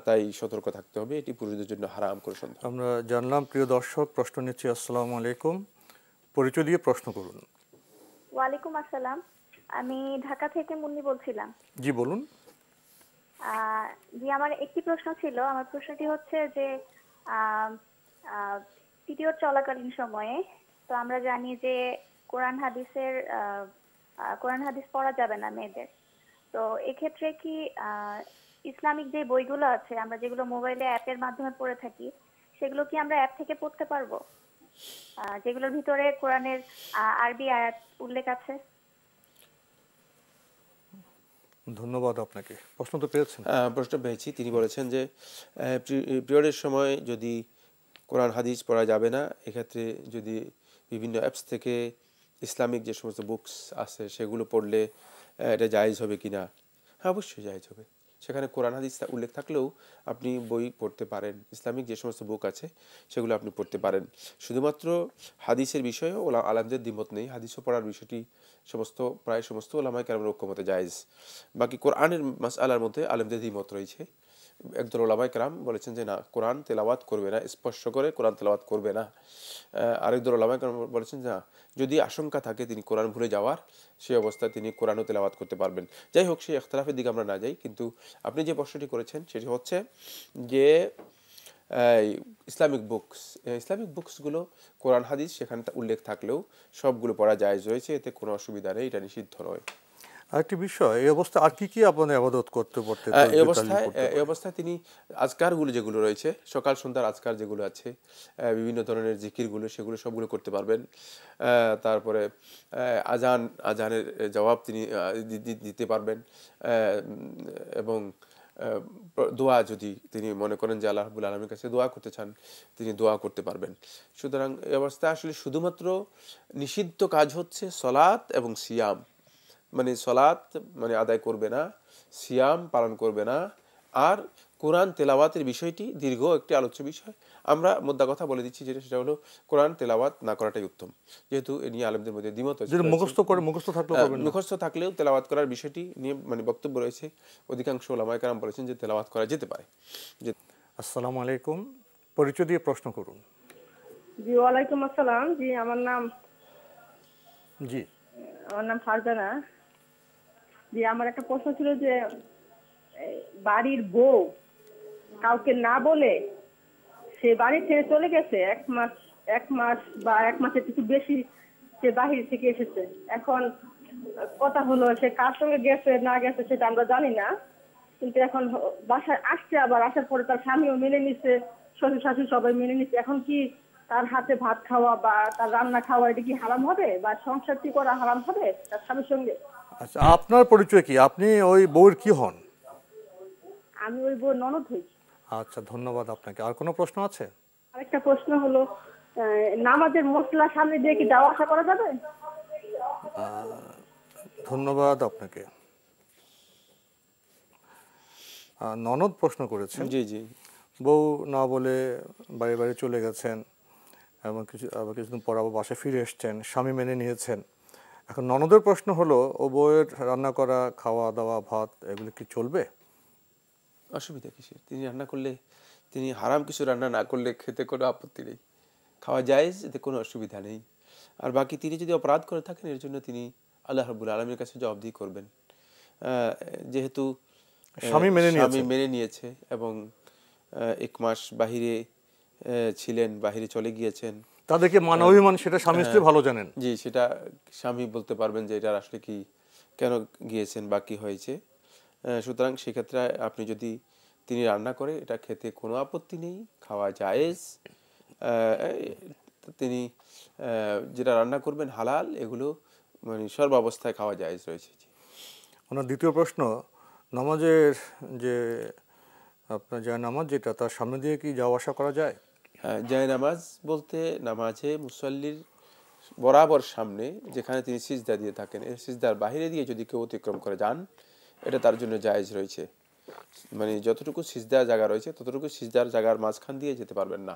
[SPEAKER 3] তাই সতর্ক থাকতে হবে, এটি পুরুষদের জন্য হারাম করে সন্তান।
[SPEAKER 2] আমরা জানলাম। প্রিয় দর্শক, প্রশ্ন নিচ্ছি। আসসালামু আলাইকুম, পরিচয় দিয়ে প্রশ্ন করুন।
[SPEAKER 8] ওয়ালাইকুম আসসালাম, আমি ঢাকা থেকে মুন্নি বলছিলাম।
[SPEAKER 2] জি বলুন।
[SPEAKER 8] জি, আমার একটি প্রশ্ন ছিল। আমার প্রশ্নটি হচ্ছে যে পিরিয়ড চলাকালীন সময়ে তো আমরা জানি যে কোরআন হাদিসের কোরআন হাদিস পড়া যাবে না মেয়েদের। তো এক্ষেত্রে কি ইসলামিক যে বইগুলো আছে আমরা যেগুলো মোবাইলে অ্যাপের মাধ্যমে পড়ে থাকি সেগুলো কি আমরা অ্যাপ থেকে পড়তে পারবো, যেগুলোর ভিতরে কোরআনের আরবি আয়াত উল্লেখ আছে?
[SPEAKER 2] ধন্যবাদ আপনাকে। প্রশ্ন তো পেয়েছেন?
[SPEAKER 3] প্রশ্ন পেয়েছি। তিনি বলেছেন যে পিরিয়ডের সময় যদি কোরআন হাদিস পড়া যাবে না, এক্ষেত্রে যদি বিভিন্ন অ্যাপস থেকে ইসলামিক যে সমস্ত বুকস আছে সেগুলো পড়লে এটা জায়েজ হবে কিনা? হ্যাঁ, অবশ্যই জায়েজ হবে। সেখানে কোরআন হাদিস উল্লেখ থাকলেও আপনি বই পড়তে পারেন, ইসলামিক যে সমস্ত বুক আছে সেগুলো আপনি পড়তে পারেন। শুধুমাত্র হাদিসের বিষয়েও আলেমদের দ্বিমত নেই, হাদিসও পড়ার বিষয়টি প্রায় সমস্ত ওলামায়ে কেরামের ঐক্যমতে জায়েজ। বাকি কোরআনের মাসআলার মধ্যে আলেমদের দ্বিমত রয়েছে। একদল ওলামায়ে কেরাম বলেছেন যে না, কোরআন তেলাওয়াত করবে না, স্পর্শ করে কোরআন তেলাওয়াত করবে না। আরেকদল ওলামায়ে কেরাম বলেছেন না, যদি আশঙ্কা থাকে তিনি কোরআন ভুলে যাওয়ার, সেই অবস্থায় তিনি কোরআনও তেলাওয়াত করতে পারবেন। যাই হোক, সেই ইখতিলাফের দিকে আমরা না যাই, কিন্তু আপনি যে প্রশ্নটি করেছেন সেটি হচ্ছে যে ইসলামিক বুকসগুলো কোরআন হাদিস সেখানে উল্লেখ থাকলেও সবগুলো পড়া জায়েজ রয়েছে, এতে কোনো অসুবিধা নেই, এটা নিষিদ্ধ নয়।
[SPEAKER 2] আরেকটি বিষয়, এই অবস্থা আর কি কি আপনি ইবাদত করতে
[SPEAKER 3] এই অবস্থায় তিনি আজকারগুলো যেগুলো রয়েছে, সকাল সন্ধ্যার আজকার যেগুলো আছে, বিভিন্ন ধরনের জিকিরগুলো, সেগুলো সবগুলো করতে পারবেন। তারপরে আজানের জবাব তিনি দিতে পারবেন, এবং দোয়া যদি তিনি মনে করেন যে আল্লাহ রাব্বুল আলামিনের কাছে দোয়া করতে চান, তিনি দোয়া করতে পারবেন। সুতরাং এই অবস্থায় আসলে শুধুমাত্র নিষিদ্ধ কাজ হচ্ছে সলাত এবং সিয়াম। মানে সলাত আদায় করবে না, সিয়াম পালন করবে না, আর কোরআন তেলাওয়াতের বিষয়টি দীর্ঘ একটি আলোচ্য বিষয়। আমরা মোদ্দা কথা বলে দিচ্ছি, সেটা হলো কোরআন তেলাওয়াত না করাটাই উত্তম, যেহেতু এ নিয়ে আলেমদের মধ্যে দ্বিমত আছে। মুখস্থ থাকলেও তেলাওয়াত করার বিষয়টি নিয়ে বক্তব্য রয়েছে। অধিকাংশ ওলামায়ে কেরাম বলেছেন যে তেলাওয়াত করা যেতে পারে।
[SPEAKER 2] আসসালামু আলাইকুম, পরিচয় দিয়ে প্রশ্ন করুন।
[SPEAKER 9] জি, ওয়ালাইকুম আসসালাম। জি, আমার নাম ফারজানা। জি, আমার একটা প্রশ্ন ছিল যে বাড়ির বউ কাউকে না বলে সে বাড়ি ছেড়ে চলে গেছে, এক মাস বা এক মাসের কিছু বেশি সে বাহির থেকে এসেছে। এখন কথা হলো সে কার সঙ্গে গেছে না গেছে সেটা আমরা জানি না, কিন্তু এখন বাসায় আসছে, আবার আসার পরে তার স্বামীও মেনে নিচ্ছে, শ্বশুর শাশুড়ি সবাই মেনে নিচ্ছে। এখন কি তার হাতে ভাত খাওয়া বা তার রান্না খাওয়া এটা কি হারাম হবে, বা সংসারটি করা হারাম হবে তার স্বামীর সঙ্গে?
[SPEAKER 2] আচ্ছা, আপনার পরিচয় কি? আপনি ওই বউয়ের কি হন?
[SPEAKER 9] আমি ওই বউয়ের ননদ হই।
[SPEAKER 2] আচ্ছা, ধন্যবাদ আপনাকে। আর কোনো প্রশ্ন আছে?
[SPEAKER 9] আরেকটা প্রশ্ন হলো, নামাজের মশলা সামনে দিয়ে কি যাওয়া আসা করা যাবে?
[SPEAKER 2] ধন্যবাদ আপনাকে। ননদ প্রশ্ন করেছেন।
[SPEAKER 3] জি জি,
[SPEAKER 2] বউ না বলে বাড়ি চলে গেছেন এবং কিছুদিন পর আবার বাসায় ফিরে এসছেন, স্বামী মেনে নিয়েছেন। এখন ননদের প্রশ্ন হলো, ও বউয়ের রান্না করা খাওয়া দাওয়া ভাত এগুলো কি চলবে?
[SPEAKER 3] অসুবিধা কিসের? তিনি রান্না করলে, তিনি হারাম কিছু রান্না না করলে খেতে কোনো আপত্তি নেই, খাওয়া জায়েজ, এতে কোনো অসুবিধা নেই। আর বাকি তিনি যদি অপরাধ করে থাকেন এর জন্য তিনি আল্লাহ রাব্বুল আলামিনের কাছে জবাবদিহি করবেন। যেহেতু স্বামী মেনে নিয়েছে এবং 1 মাস বাহিরে ছিলেন, বাহিরে চলে গিয়েছেন,
[SPEAKER 2] তাদেরকে মান অভিমান সেটা স্বামী স্ত্রী ভালো জানেন।
[SPEAKER 3] জি, সেটা স্বামী বলতে পারবেন যে এটা আসলে কি, কেন গিয়েছেন বা কি হয়েছে। সুতরাং সেক্ষেত্রে আপনি যদি তিনি রান্না করে এটা খেতে কোনো আপত্তি নেই, খাওয়া জায়েজ। তিনি যেটা রান্না করবেন হালাল, এগুলো সর্বাবস্থায় খাওয়া জায়েজ রয়েছে।
[SPEAKER 2] ওনার দ্বিতীয় প্রশ্ন, নামাজের যে আপনার জায়নামাজ যেটা, তার সামনে দিয়ে কি যাওয়া আসা করা যায়?
[SPEAKER 3] হ্যাঁ, জায়নামাজ বলতে নামাজে মুসল্লির বরাবর সামনে যেখানে তিনি সিজদা দিয়ে থাকেন, এই সিজদার বাহিরে দিয়ে যদি কেউ অতিক্রম করে যান, এটা তার জন্য জায়েজ রয়েছে। যতটুকু সিজদার জায়গা রয়েছে ততটুকু সিজদার জায়গার মাঝখান দিয়ে যেতে পারবেন না,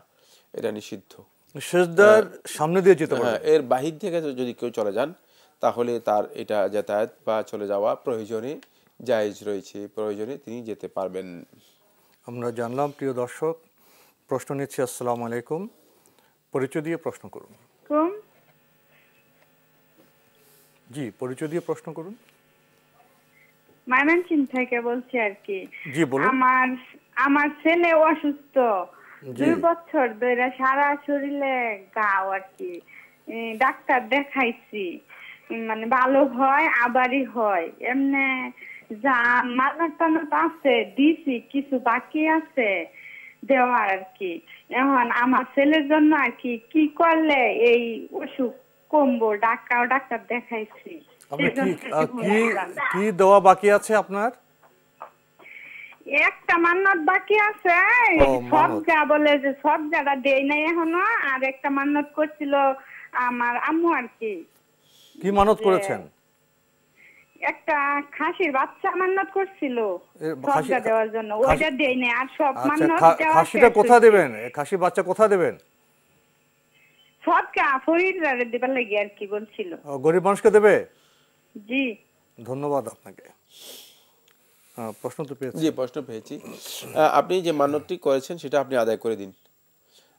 [SPEAKER 3] এটা নিষিদ্ধ।
[SPEAKER 2] সিজদার সামনে দিয়ে যেতে পারবেন,
[SPEAKER 3] এর বাহির থেকে যদি কেউ চলে যান তাহলে তার এটা যাতায়াত বা চলে যাওয়া প্রয়োজনে জায়েজ রয়েছে, প্রয়োজনে তিনি যেতে পারবেন।
[SPEAKER 2] আমরা জানলাম। প্রিয় দর্শক, প্রশ্ন নিচ্ছি। আসসালামু আলাইকুম, পরিচয় দিয়ে প্রশ্ন করুন। জি, পরিচয় দিয়ে প্রশ্ন করুন।
[SPEAKER 10] ময়মনসিংহ থেকে বলছি আর কি।
[SPEAKER 2] জি বলুন।
[SPEAKER 10] আমার ছেলে অসুস্থ, 2 বছর ধরে সারা শরীরে ঘাও আর কি। ডাক্তার দেখাইছি, মানে ভালো হয় আবারই হয়। এমনি যা মানত টানত আছে দিছি, কিছু বাকি আছে দেওয়ার আর কি। এখন আমার ছেলের জন্য আর কি কি করলে এই অসুখ কমবো? ডাক্তার দেখাইছি।
[SPEAKER 2] আপনি কি দেওয়া বাকি আছে আপনার?
[SPEAKER 10] একটা মান্নত বাকি আছে, সবগা বলে যে সবগাটা দেই নাই এখনো। আর একটা মান্নত করছিল আমার আম্মু আর কি।
[SPEAKER 2] কি মানত করেছেন?
[SPEAKER 10] একটা খাসির বাচ্চা মান্নত করছিল সবগা দেওয়ার জন্য, ওইটা দেই নাই। আর সব মান্নত দেওয়া।
[SPEAKER 2] খাসিটা কোথা দেবেন? খাসি বাচ্চা কোথা দেবেন?
[SPEAKER 10] সবগা ফরিদরে দিবার লাগি আর কি বলছিল।
[SPEAKER 2] গরিব মানুষকে দেবে?
[SPEAKER 10] জি
[SPEAKER 2] ধন্যবাদ আপনাকে। প্রশ্ন তো পেয়েছি।
[SPEAKER 3] জি, প্রশ্ন পেয়েছি। আপনি যে মান্যতটি করেছেন সেটা আপনি আদায় করে দিন।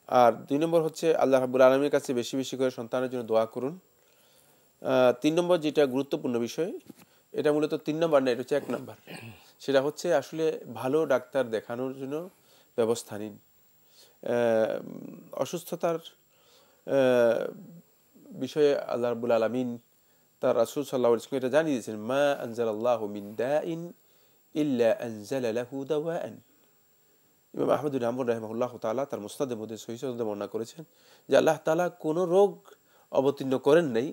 [SPEAKER 3] আর 2 নম্বর হচ্ছে আল্লাহ রাব্বুল আলামিনের কাছে বেশি বেশি করে সন্তানের জন্য দোয়া করুন। 3 নম্বর যেটা গুরুত্বপূর্ণ বিষয়, এটা মূলত 3 নম্বর না, এটা হচ্ছে 1 নম্বর। সেটা হচ্ছে আসলে ভালো ডাক্তার দেখানোর জন্য ব্যবস্থা নিন। অসুস্থতার বিষয়ে আল্লাহ রাব্বুল আলামিন তার রাসূল সাল্লাল্লাহু আলাইহি ওয়াসাল্লাম এটা জানিয়ে দিয়েছেন, মা আনজালাল্লাহু মিন দাইন ইল্লা আনজালা লাহু দাওয়ান। ইমাম আহমদ বিন হাম্বল রাহিমাহুল্লাহ তাআলা তার মুসনাদের মধ্যে সহিহ সনদে বর্ণনা করেছেন যে আল্লাহ তাআলা কোনো রোগ অবতীর্ণ করেন নাই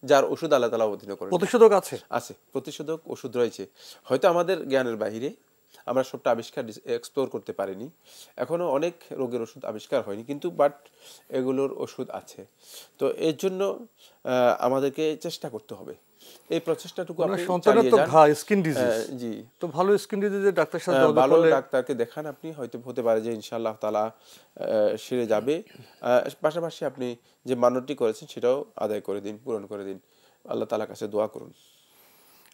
[SPEAKER 3] যার ওষুধ আল্লাহ তাআলা অবতীর্ণ করেন।
[SPEAKER 2] প্রতিষেধক আছে,
[SPEAKER 3] প্রতিষেধক ওষুধ রয়েছে, হয়তো আমাদের জ্ঞানের বাহিরে, আমরা সবটা আবিষ্কার এক্সপ্লোর করতে পারিনি, এখনো অনেক রোগের ওষুধ আবিষ্কার হয়নি, কিন্তু বাট এগুলোর ওষুধ আছে। তো এর জন্য আমাদেরকে চেষ্টা করতে হবে। এই প্রচেষ্টাটুকু আপনি চালিয়ে যান।
[SPEAKER 2] স্কিন ডিজিজ,
[SPEAKER 3] জি,
[SPEAKER 2] তো ভালো স্কিন ডিজিজের ডাক্তার সাথে
[SPEAKER 3] ভালো ডাক্তারকে দেখান আপনি, হয়তো হতে পারে যে ইনশাআল্লাহ তাআলা সেরে যাবে। পাশাপাশি আপনি যে মান্যতটি করেছেন সেটাও আদায় করে দিন, পূরণ করে দিন। আল্লাহ তাআলার কাছে দোয়া করুন।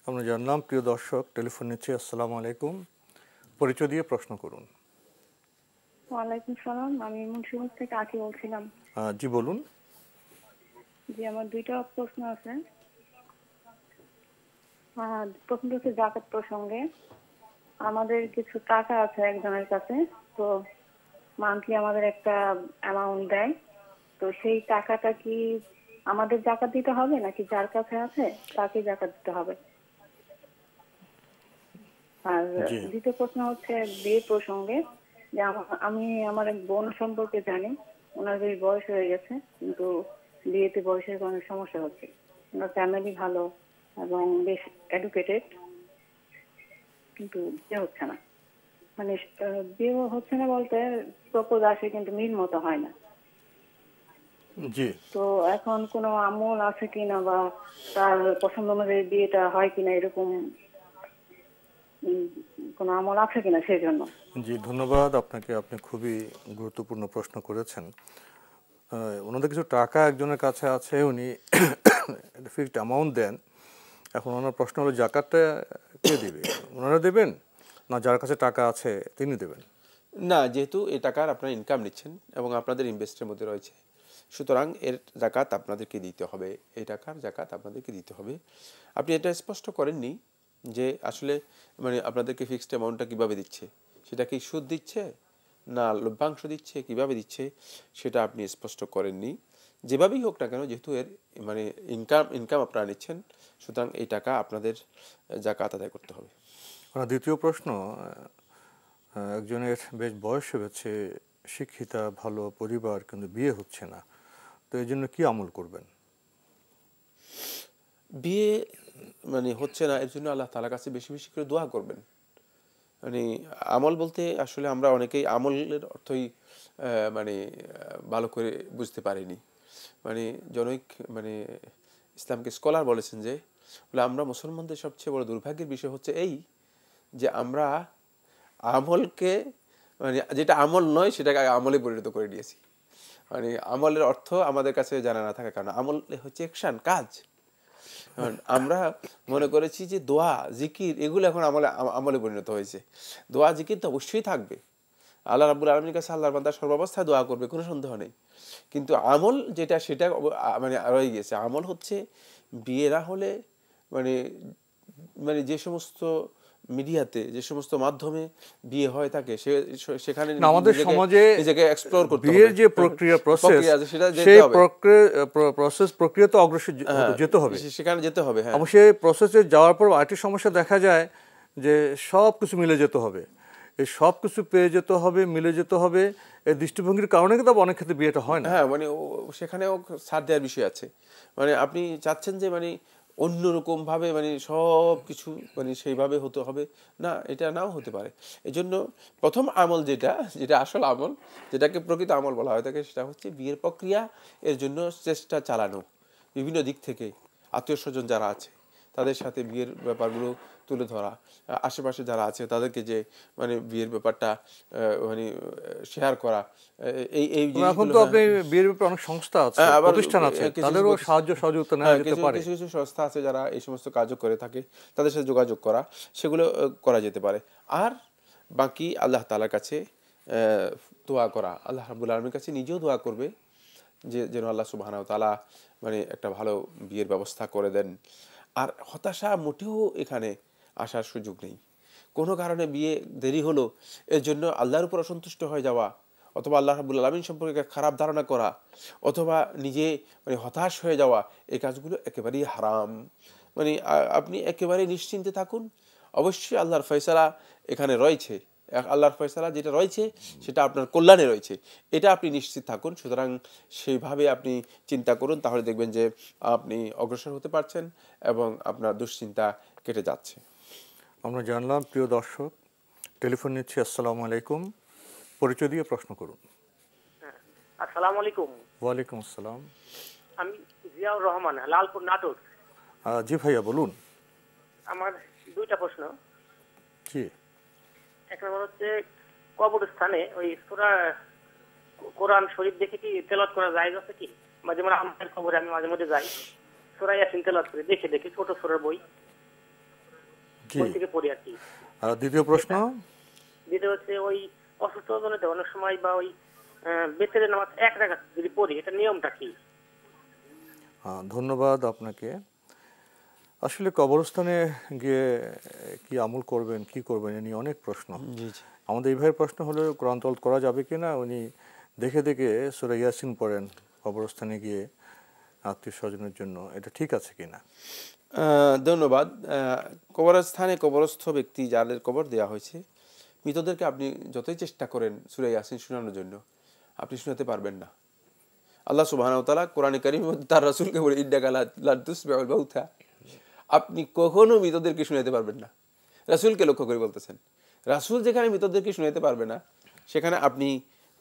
[SPEAKER 2] আমরা জানলাম। প্রিয় দর্শক, টেলিফোন নিচ্ছে। আসসালামু আলাইকুম, পরিচয় দিয়ে প্রশ্ন করুন।
[SPEAKER 11] ওয়ালাইকুম সালাম, আমি মুন্সিগঞ্জ থেকে আঁকি বলছিলাম।
[SPEAKER 2] জি বলুন।
[SPEAKER 11] জি, আমার 2টা প্রশ্ন আছে। প্রথমটা হচ্ছে যাকাত প্রসঙ্গে। আমাদের কিছু টাকা আছে একজনের কাছে, তো মান্থলি আমাদের একটা অ্যামাউন্ট দেয়, তো সেই টাকাটা কি আমাদের যাকাত দিতে হবে নাকি যার কাছে আছে তাকে যাকাত দিতে হবে? আর দ্বিতীয় প্রশ্ন হচ্ছে বিয়ে প্রসঙ্গে, যে আমি আমার এক বোন সম্পর্কে জানি, ওনার বেশ বয়স হয়ে গেছে, কিন্তু বিয়েতে বয়সের কারণে সমস্যা হচ্ছে। ওনার ফ্যামিলি ভালো এবং বেশ এডুকেটেড, কিন্তু বিয়ে হচ্ছে না। মানে বিয়ে হচ্ছে না বলতে প্রপোজ আসে কিন্তু মিল মতো হয় না।
[SPEAKER 2] জি,
[SPEAKER 11] তো এখন কোনো আমল আছে কিনা বা তার পছন্দ অনুযায়ী বিয়েটা হয় কিনা, এরকম কোনো আমল আছে কিনা সেই জন্য।
[SPEAKER 2] জি, ধন্যবাদ আপনাকে। আপনি খুবই গুরুত্বপূর্ণ প্রশ্ন করেছেন। ওনাদের কিছু টাকা একজনের কাছে আছে, উনি ফিক্সড অ্যামাউন্ট দেন। এখন ওনার প্রশ্ন হলো জাকাতটা কে দিবে? ওনারা দেবেন না যার কাছে টাকা আছে তিনি দেবেন?
[SPEAKER 3] না, যেহেতু এই টাকার আপনারা ইনকাম নিচ্ছেন এবং আপনাদের ইনভেস্টের মধ্যে রয়েছে, সুতরাং এর জাকাত আপনাদেরকে দিতে হবে, এই টাকার জাকাত আপনাদেরকে দিতে হবে। আপনি এটা স্পষ্ট করেননি যে আসলে মানে আপনাদেরকে ফিক্সড অ্যামাউন্টটা কীভাবে দিচ্ছে, সেটা কি সুদ দিচ্ছে না লভ্যাংশ দিচ্ছে, কিভাবে দিচ্ছে সেটা আপনি স্পষ্ট করেননি। যেভাবেই হোক না কেন, যেহেতু এর মানে ইনকাম আপনারা নিচ্ছেন, সুতরাং এই টাকা আপনাদের জাকাত আদায় করতে হবে।
[SPEAKER 2] দ্বিতীয় প্রশ্ন, একজনের বেশ বয়স হয়েছে, শিক্ষিতা, ভালো পরিবার, কিন্তু বিয়ে হচ্ছে না, তো এই জন্য কি আমল করবেন?
[SPEAKER 3] বিয়ে মানে হচ্ছে না, এর জন্য আল্লাহ তাআলার কাছে বেশি বেশি করে দোয়া করবেন। মানে আমল বলতে আসলে আমরা অনেকেই আমলের অর্থই মানে ভালো করে বুঝতে পারিনি। মানে জনৈক মানে ইসলামকে স্কলার বলেছেন যে বলে আমরা মুসলমানদের সবচেয়ে বড় দুর্ভাগ্যের বিষয় হচ্ছে এই যে আমরা আমলকে মানে যেটা আমল নয় সেটাকে আমলে পরিণত করে দিয়েছি। মানে আমলের অর্থ আমাদের কাছে জানা না থাকার কারণে আমল হচ্ছে অ্যাকশন, কাজ। আমরা মনে করেছি যে দোয়া জিকির এগুলো এখন আমলে পরিণত হয়েছে। দোয়া জিকির তো অবশ্যই থাকবে, আল্লাহ রাব্বুল আলামিনের কাছে আল্লাহর বান্দা সর্বাবস্থায় দোয়া করবে, কোনো সন্দেহ নেই, কিন্তু আমল যেটা সেটা মানে রয়ে গেছে। আমল হচ্ছে বিয়ে না হলে মানে মানে যে সমস্ত মিডিয়াতে যে সমস্ত মাধ্যমে বিয়ে হয় থাকে সেখানে
[SPEAKER 2] আমাদের সমাজে
[SPEAKER 3] নিজেকে এক্সপ্লোর করতে হবে।
[SPEAKER 2] বিয়ের যে প্রক্রিয়া প্রসেস সেই প্রক্রিয়া তো অগ্রসর যেতে হবে,
[SPEAKER 3] সেখানে যেতে হবে। হ্যাঁ,
[SPEAKER 2] অবশ্যই প্রসেসে যাওয়ার পর আরেকটি সমস্যা দেখা যায় যে সব কিছু মিলে যেতে হবে, এই সব কিছু পেয়ে যেতে হবে, মিলে যেতে হবে, এই দৃষ্টিভঙ্গির কারণে কিন্তু অনেক ক্ষেত্রে বিয়েটা হয় না।
[SPEAKER 3] হ্যাঁ, মানে সেখানেও ছাড় দেওয়ার বিষয় আছে। মানে আপনি চাচ্ছেন যে মানে অন্যরকম ভাবে মানে সব কিছু মানে সেইভাবে হতে হবে না, এটা নাও হতে পারে। এই জন্য প্রথম আমল যেটা আসল আমল, যেটাকে প্রকৃত আমল বলা হয় থাকে, সেটা হচ্ছে বিয়ের প্রক্রিয়া এর জন্য চেষ্টা চালানো, বিভিন্ন দিক থেকে আত্মীয় স্বজন যারা আছে তাদের সাথে বিয়ের ব্যাপারগুলো তুলে ধরা, আশেপাশে যারা আছে তাদেরকে যে মানে বিয়ের ব্যাপারটা মানে শেয়ার করা। এই
[SPEAKER 2] এখন তো আপনি বিয়ের ব্যাপারে অনেক সংস্থা আছে, প্রতিষ্ঠান আছে, তাদেরও সাহায্য সহযোগিতা নেওয়া যেতে পারে।
[SPEAKER 3] কিছু কিছু সংস্থা আছে যারা এই সমস্ত কাজও করে থাকে, তাদের সাথে যোগাযোগ করা, সেগুলো করা যেতে পারে। আর বাকি আল্লাহ তাআলার কাছে দোয়া করা, আল্লাহ রাব্বুল আলামিনের কাছে নিজেও দোয়া করবে যে যেন আল্লাহ সুবহানাহু ওয়া তাআলা মানে একটা ভালো বিয়ের ব্যবস্থা করে দেন। আর হতাশা মোটেও এখানে আসার সুযোগ নেই। কোনো কারণে বিয়ে দেরি হলো এর জন্য আল্লাহর উপর অসন্তুষ্ট হয়ে যাওয়া, অথবা আল্লাহ রাব্বুল আলামিন সম্পর্কে খারাপ ধারণা করা, অথবা নিজে মানে হতাশ হয়ে যাওয়া, এই কাজগুলো একেবারেই হারাম। মানে আপনি একেবারে নিশ্চিন্তে থাকুন, অবশ্যই আল্লাহর ফয়সালা এখানে রয়েছে, আল্লাহর ফয়সালা যেটা রয়েছে সেটা আপনার কল্যাণে রয়েছে, এটা আপনি নিশ্চিত থাকুন। সুতরাং সেইভাবে আপনি চিন্তা করুন, তাহলে দেখবেন যে আপনি অগ্রসর হতে পারছেন এবং আপনার দুশ্চিন্তা কেটে যাচ্ছে।
[SPEAKER 2] আমরা জানলাম। প্রিয় দর্শক, টেলিফোন নিচ্ছি। আসসালামু আলাইকুম, পরিচয় দিয়ে প্রশ্ন করুন।
[SPEAKER 12] আসসালামু আলাইকুম।
[SPEAKER 2] ওয়ালাইকুম আসসালাম।
[SPEAKER 12] আমি জিয়াউর রহমান, লালপুর, নাটোর।
[SPEAKER 2] জি ভাইয়া বলুন।
[SPEAKER 12] আমার দুইটা প্রশ্ন।
[SPEAKER 2] জি।
[SPEAKER 12] এক নম্বর হচ্ছে কবরস্থানে ওই সূরা কোরআন শরীফ দেখে কি তেলাওয়াত করা জায়েজ আছে কি? মাঝে মাঝে আমার কবরে আমি মাঝে মাঝে যাই, সূরা ইয়াসিন তেলাওয়াত করি, দেখে ছোট সূরার বই থেকে পড়ি আর কি।
[SPEAKER 2] দ্বিতীয় প্রশ্ন।
[SPEAKER 12] দ্বিতীয় হচ্ছে ওই অসুস্থ জনিত অনেক সময় বা ওই বেতের নামাজ এক রাকাত যদি পড়ি, এটা নিয়মটা কি?
[SPEAKER 2] ধন্যবাদ আপনাকে। আসলে কবরস্থানে গিয়ে কি আমল করবেন, কি করবেন, এ নিয়ে অনেক প্রশ্ন। আমাদের এই ভাইয়ের প্রশ্ন হলো কোরআন তেলাওয়াত করা যাবে কিনা, উনি দেখে দেখে সূরা ইয়াসিন পড়েন কবরস্থানে গিয়ে আত্মীয় স্বজনের জন্য, এটা ঠিক আছে কিনা?
[SPEAKER 3] ধন্যবাদ। কবরস্থানে কবরস্থ ব্যক্তি যাদের কবর দেওয়া হয়েছে, মৃতদেরকে আপনি যতই চেষ্টা করেন সূরা ইয়াসিন শোনানোর জন্য, আপনি শোনাতে পারবেন না। আল্লাহ সুবহানাহু ওয়া তাআলা কোরআনে কারীমে তার রাসূলকে বলে, ইন্নাকা লা তুসমিউল মাউতা, আপনি কখনো মৃতদেরকে শোনাতে পারবেন না। রাসূলকে লক্ষ্য করে বলতেছেন। রাসূল যেখানে মৃতদেরকে শোনাতে পারবে না, সেখানে আপনি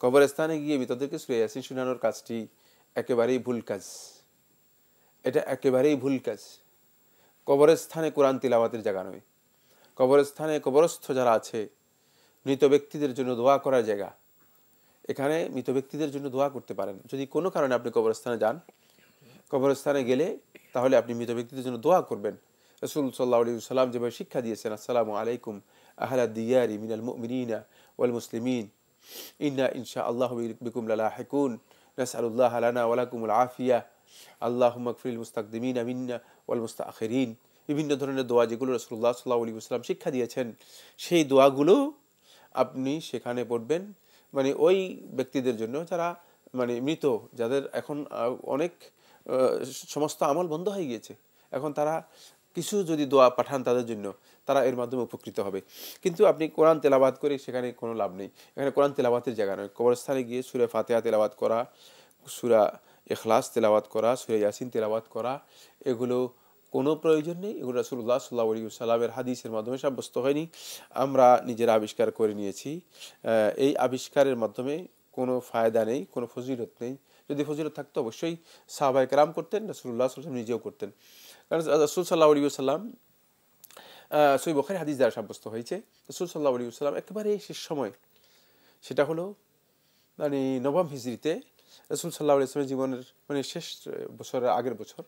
[SPEAKER 3] কবরস্থানে গিয়ে মৃতদেরকে সূরা ইয়াসিন শোনানোর কাজটি একেবারেই ভুল কাজ। এটা একেবারেই ভুল কাজ। কবরস্থানে কোরআন তিলাওয়াতের জায়গা নয়। কবরস্থানে কবরস্থ যারা আছে, মৃত ব্যক্তিদের জন্য দোয়া করার জায়গা। এখানে মৃত ব্যক্তিদের জন্য দোয়া করতে পারেন। যদি কোনো কারণে আপনি কবরস্থানে যান, কবরস্থানে গেলে তাহলে আপনি মৃত ব্যক্তিদের জন্য দোয়া করবেন। রাসূল সাল্লাল্লাহু আলাইহি ওয়াসাল্লাম যেভাবে শিক্ষা দিয়েছেন, আসসালামু আলাইকুম আহলা দিয়ারি মিনাল মুমিনিনা ওয়াল মুসলিমিন, ইন্না ইনশাআল্লাহু বিকুম লালাহিকুন, নাসআলুল্লাহ লানা ওয়া লাকুমুল আফিয়া, আল্লাহুম্মা গফিরিল মুস্তাকদিমিনা মিন্না ওয়াল মুস্তাখিরিন। বিভিন্ন ধরনের দোয়া যেগুলো রাসূলুল্লাহ সাল্লাল্লাহু আলাইহি ওয়াসাল্লাম শিক্ষা দিয়েছেন, সেই দোয়াগুলো আপনি সেখানে পড়বেন। মানে ওই ব্যক্তিদের জন্য যারা মানে মৃত, যাদের এখন অনেক সমস্ত আমল বন্ধ হয়ে গিয়েছে, এখন তারা কিছু যদি দোয়া পাঠান তাদের জন্য, তারা এর মাধ্যমে উপকৃত হবে। কিন্তু আপনি কোরআন তেলাওয়াত করে সেখানে কোনো লাভ নেই। এখানে কোরআন তেলাওয়াতের জায়গা নয়। কবরস্থানে গিয়ে সূরা ফাতিহা তেলাওয়াত করা, সূরা ইখলাস তেলাওয়াত করা, সূরা ইয়াসিন তেলাওয়াত করা, এগুলো কোনো প্রয়োজন নেই। এগুলো রাসূলুল্লাহ সাল্লাল্লাহু আলাইহি ওয়াসাল্লামের হাদিসের মাধ্যমে সাব্যস্ত হয়নি, আমরা নিজেরা আবিষ্কার করে নিয়েছি। এই আবিষ্কারের মাধ্যমে কোনো ফায়দা নেই, কোনো ফজিলত নেই। যদি ফজিলত থাকতো অবশ্যই সাহাবায়ে কেরাম করতেন, রাসূলুল্লাহ সাল্লাল্লাহু আলাইহি ওয়াসাল্লাম নিজেও করতেন। কারণ রাসূল সাল্লাল্লাহু আলাইহি ওয়াসাল্লাম সহিহ বুখারী হাদিস দ্বারা সাব্যস্ত হয়েছে, রাসূল সাল্লাল্লাহু আলাইহি ওয়াসাল্লাম একেবারে শেষ সময়, সেটা হলো মানে নবম হিজরিতে, রাসূল সাল্লাল্লাহু আলাইহি ওয়াসাল্লামের জীবনের মানে শেষ বছরের আগের বছর,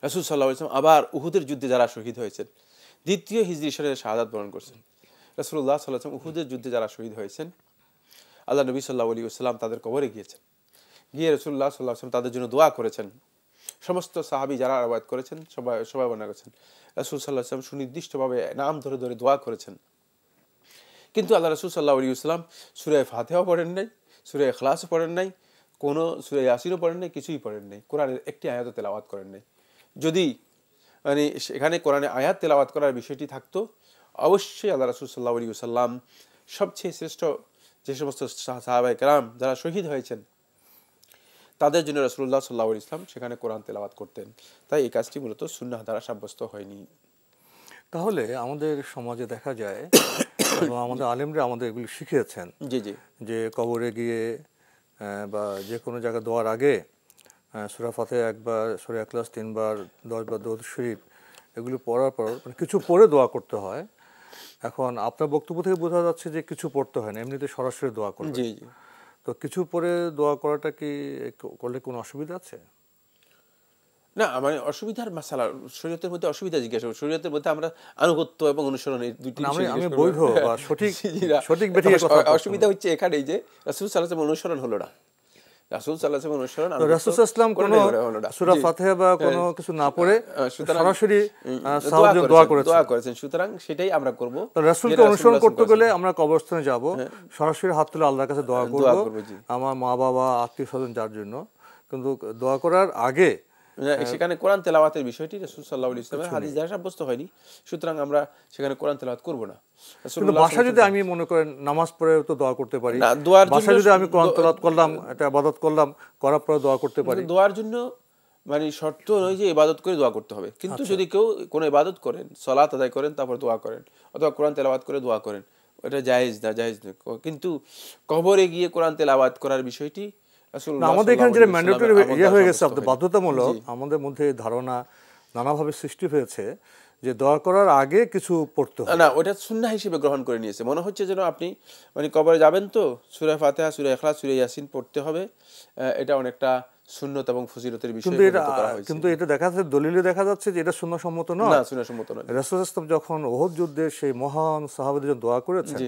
[SPEAKER 3] রাসূল সাল্লাল্লাহু আলাইহি ওয়াসাল্লাম আবার উহুদের যুদ্ধে যারা শহীদ হয়েছেন, দ্বিতীয় হিজরি সনে শাহাদাত বরণ করছেন। রাসূলুল্লাহ সাল্লাল্লাহু আলাইহি ওয়াসাল্লাম উহুদের যুদ্ধে যারা শহীদ হয়েছেন, আল্লাহ নবী সাল্লাল্লাহু আলাইহি ওয়াসাল্লাম তাদের কবরে গিয়েছেন। গিয়ে রাসূলুল্লাহ সাল্লাল্লাহু আলাইহি ওয়াসাল্লাম তাদের জন্য দোয়া করেছেন। সমস্ত সাহাবী যারা রওয়ায়াত করেছেন সবাই বর্ণনা করেছেন রাসূল সাল্লাল্লাহু আলাইহি ওয়াসাল্লাম সুনির্দিষ্টভাবে নাম ধরে ধরে দোয়া করেছেন। কিন্তু আল্লাহ রাসূল সাল্লাল্লাহু আলাইহি ওয়াসাল্লাম সূরা ফাতিহা পড়েন নাই, সূরা ইখলাসও পড়েন নাই, কোনো সূরা ইয়াসিনও পড়েন নাই, কিছুই পড়েন নাই, কোরআনের একটি আয়াতও তেলাওয়াত করেন নাই। যদি মানে এখানে কোরআনে আয়াত তেলাওয়াত করার বিষয়টি থাকতো, অবশ্যই আল্লাহ রাসূল সাল্লাল্লাহু আলাইহি ওয়াসাল্লাম সবচেয়ে শ্রেষ্ঠ যে সমস্ত সাহাবায়ে কেরাম যারা শহীদ হয়েছেন তাদের জন্য রাসূলুল্লাহ সাল্লাল্লাহু আলাইহি ওয়াসাল্লাম সেখানে কোরআন তেলাওয়াত করতেন। তাই এই কাজটি মূলত সুন্নাহ দ্বারা সাব্যস্ত হয়নি।
[SPEAKER 2] তাহলে আমাদের সমাজে দেখা যায় এবং আমাদের আলেমরা আমাদের এগুলো শিখিয়েছেন
[SPEAKER 3] জি জি
[SPEAKER 2] যে কবরে গিয়ে বা যে কোনো জায়গায় দোয়ার আগে সূরা ফাতিহা একবার, সূরা ইখলাস 3 বার, 10 বার দরুদ শরীফ এগুলো পড়ার পর মানে কিছু পড়ে দোয়া করতে হয়। এখন আপনার বক্তব্য থেকে বোঝা যাচ্ছে যে কিছু পড়তে হয় না, এমনিতে সরাসরি দোয়া করবেন।
[SPEAKER 3] জি জি।
[SPEAKER 2] তো কিছু পড়ে দোয়া করাটা কি করলে কোনো অসুবিধা আছে?
[SPEAKER 3] না, মানে অসুবিধার মাসালা শরীয়তের মধ্যে অসুবিধা জিজ্ঞাসা করব। শরীয়তের মধ্যে আমরা আনুগত্য এবং অনুসরণ এই দুইটি বিষয়
[SPEAKER 2] আমি বৈধ বা সঠিক
[SPEAKER 3] অসুবিধা হচ্ছে এখানেই যে রাসূল সাল্লাল্লাহু আলাইহি ওয়াসাল্লাম অনুসরণ হলো না। রাসূল সাল্লাল্লাহু আলাইহি ওয়াসাল্লাম অনুসরণ
[SPEAKER 2] রাসূল সাল্লাল্লাহু আলাইহি ওয়াসাল্লাম কোনো সূরা ফাতিহা বা কোনো কিছু না পড়ে সরাসরি সাহায্য দোয়া করেছেন।
[SPEAKER 3] সুতরাং সেটাই আমরা করব।
[SPEAKER 2] রাসূলকে অনুসরণ করতে গেলে আমরা কবরস্থানে যাব, সরাসরি হাত তুলে আল্লাহর কাছে দোয়া করব আমার মা বাবা আত্মীয়স্বজন যার জন্য। কিন্তু দোয়া করার আগে
[SPEAKER 3] সেখানে কোরআন তেলাওয়াতের বিষয়টি রাসূল সাল্লাল্লাহু আলাইহি ওয়াসাল্লামের হাদিস দ্বারা সাব্যস্ত হয়নি, সুতরাং আমরা সেখানে কোরআন তেলাওয়াত করব না।
[SPEAKER 2] কিন্তু বাসায় যদি আমি মনে করেন নামাজ পড়ে তো দোয়া করতে পারি, বাসায় যদি আমি কোরআন তেলাওয়াত করলাম, এটা ইবাদত করলাম, করার পরে দোয়া করতে পারি।
[SPEAKER 3] দোয়ার জন্য মানে শর্ত নয় যে ইবাদত করে দোয়া করতে হবে, কিন্তু যদি কেউ কোনো ইবাদত করেন, সালাত আদায় করেন, তারপর দোয়া করেন অথবা কোরআন তেলাওয়াত করে দোয়া করেন, এটা জায়েজ না, জায়েজ নয়। কিন্তু কবরে গিয়ে কোরআন তেলাওয়াত করার বিষয়টি
[SPEAKER 2] আমাদের এখানে যে ম্যান্ডেটরি হয়ে গেছে, বাধ্যতামূলক, আমাদের মধ্যে ধারণা নানাভাবে সৃষ্টি হয়েছে যে দোয়া করার আগে কিছু পড়তে হবে
[SPEAKER 3] না, ওটা সুন্নাহ হিসেবে গ্রহণ করে নিয়েছে। মনে হচ্ছে যেন আপনি মানে কবরে যাবেন তো সূরা ফাতিহা, সূরা ইখলাস, সূরা ইয়াসিন পড়তে হবে, এটা অনেকটা সুন্নত এবং ফজিলতের বিষয় করা হয়েছে।
[SPEAKER 2] কিন্তু এটা দেখা যাচ্ছে দলিলে দেখা যাচ্ছে যে এটা সুন্নাহসম্মত নয়।
[SPEAKER 3] না, সুন্নাহসম্মত নয়।
[SPEAKER 2] রাসূল সাল্লাল্লাহু আলাইহি ওয়াসাল্লাম যখন উহুদ যুদ্ধে সেই মহান সাহাবাদের জন্য দোয়া করেছেন,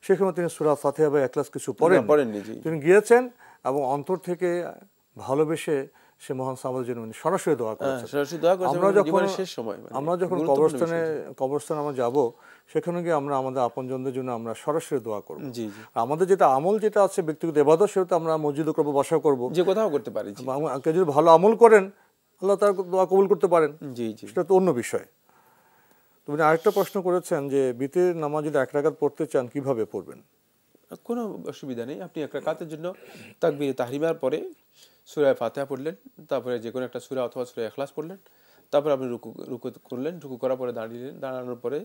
[SPEAKER 2] সেখানে তিনি সূরা ফাতিহা বা ইখলাস কিছু পড়েননি। তিনি গিয়েছেন এবং অন্তর থেকে ভালোবেসে সে মহান সাহাবাদের জন্য সরাসরি দোয়া করেছেন। আমরা যখন কবরস্থানে আমরা যাব, সেখানে গিয়ে আমরা আমাদের আপনজনদের জন্য আমরা সরাসরি দোয়া করব। আমাদের যেটা আমল যেটা আছে ব্যক্তিগত ইবাদত, সেটা আমরা মসজিদে করব, বাসায় করব,
[SPEAKER 3] যে কোথাও করতে পারি।
[SPEAKER 2] কেউ যদি ভালো আমল করেন আল্লাহ তার দোয়া কবুল করতে পারেন, সেটা তো অন্য বিষয়। তুমি আরেকটা প্রশ্ন করেছেন যে বিতের নামাজ যদি 1 রাকাত পড়তে চান কিভাবে পড়বেন?
[SPEAKER 3] কোনো অসুবিধা নেই। আপনি 1 রাকাতের জন্য তাকবীরে তাহরিমার পরে সূরা ফাতিহা পড়লেন, তারপরে যে কোনো একটা সূরা অথবা সূরা ইখলাস পড়লেন, তারপর আপনি রুকু করলেন, রুকু করার পরে দাঁড়িয়ে দাঁড়ানোর পরে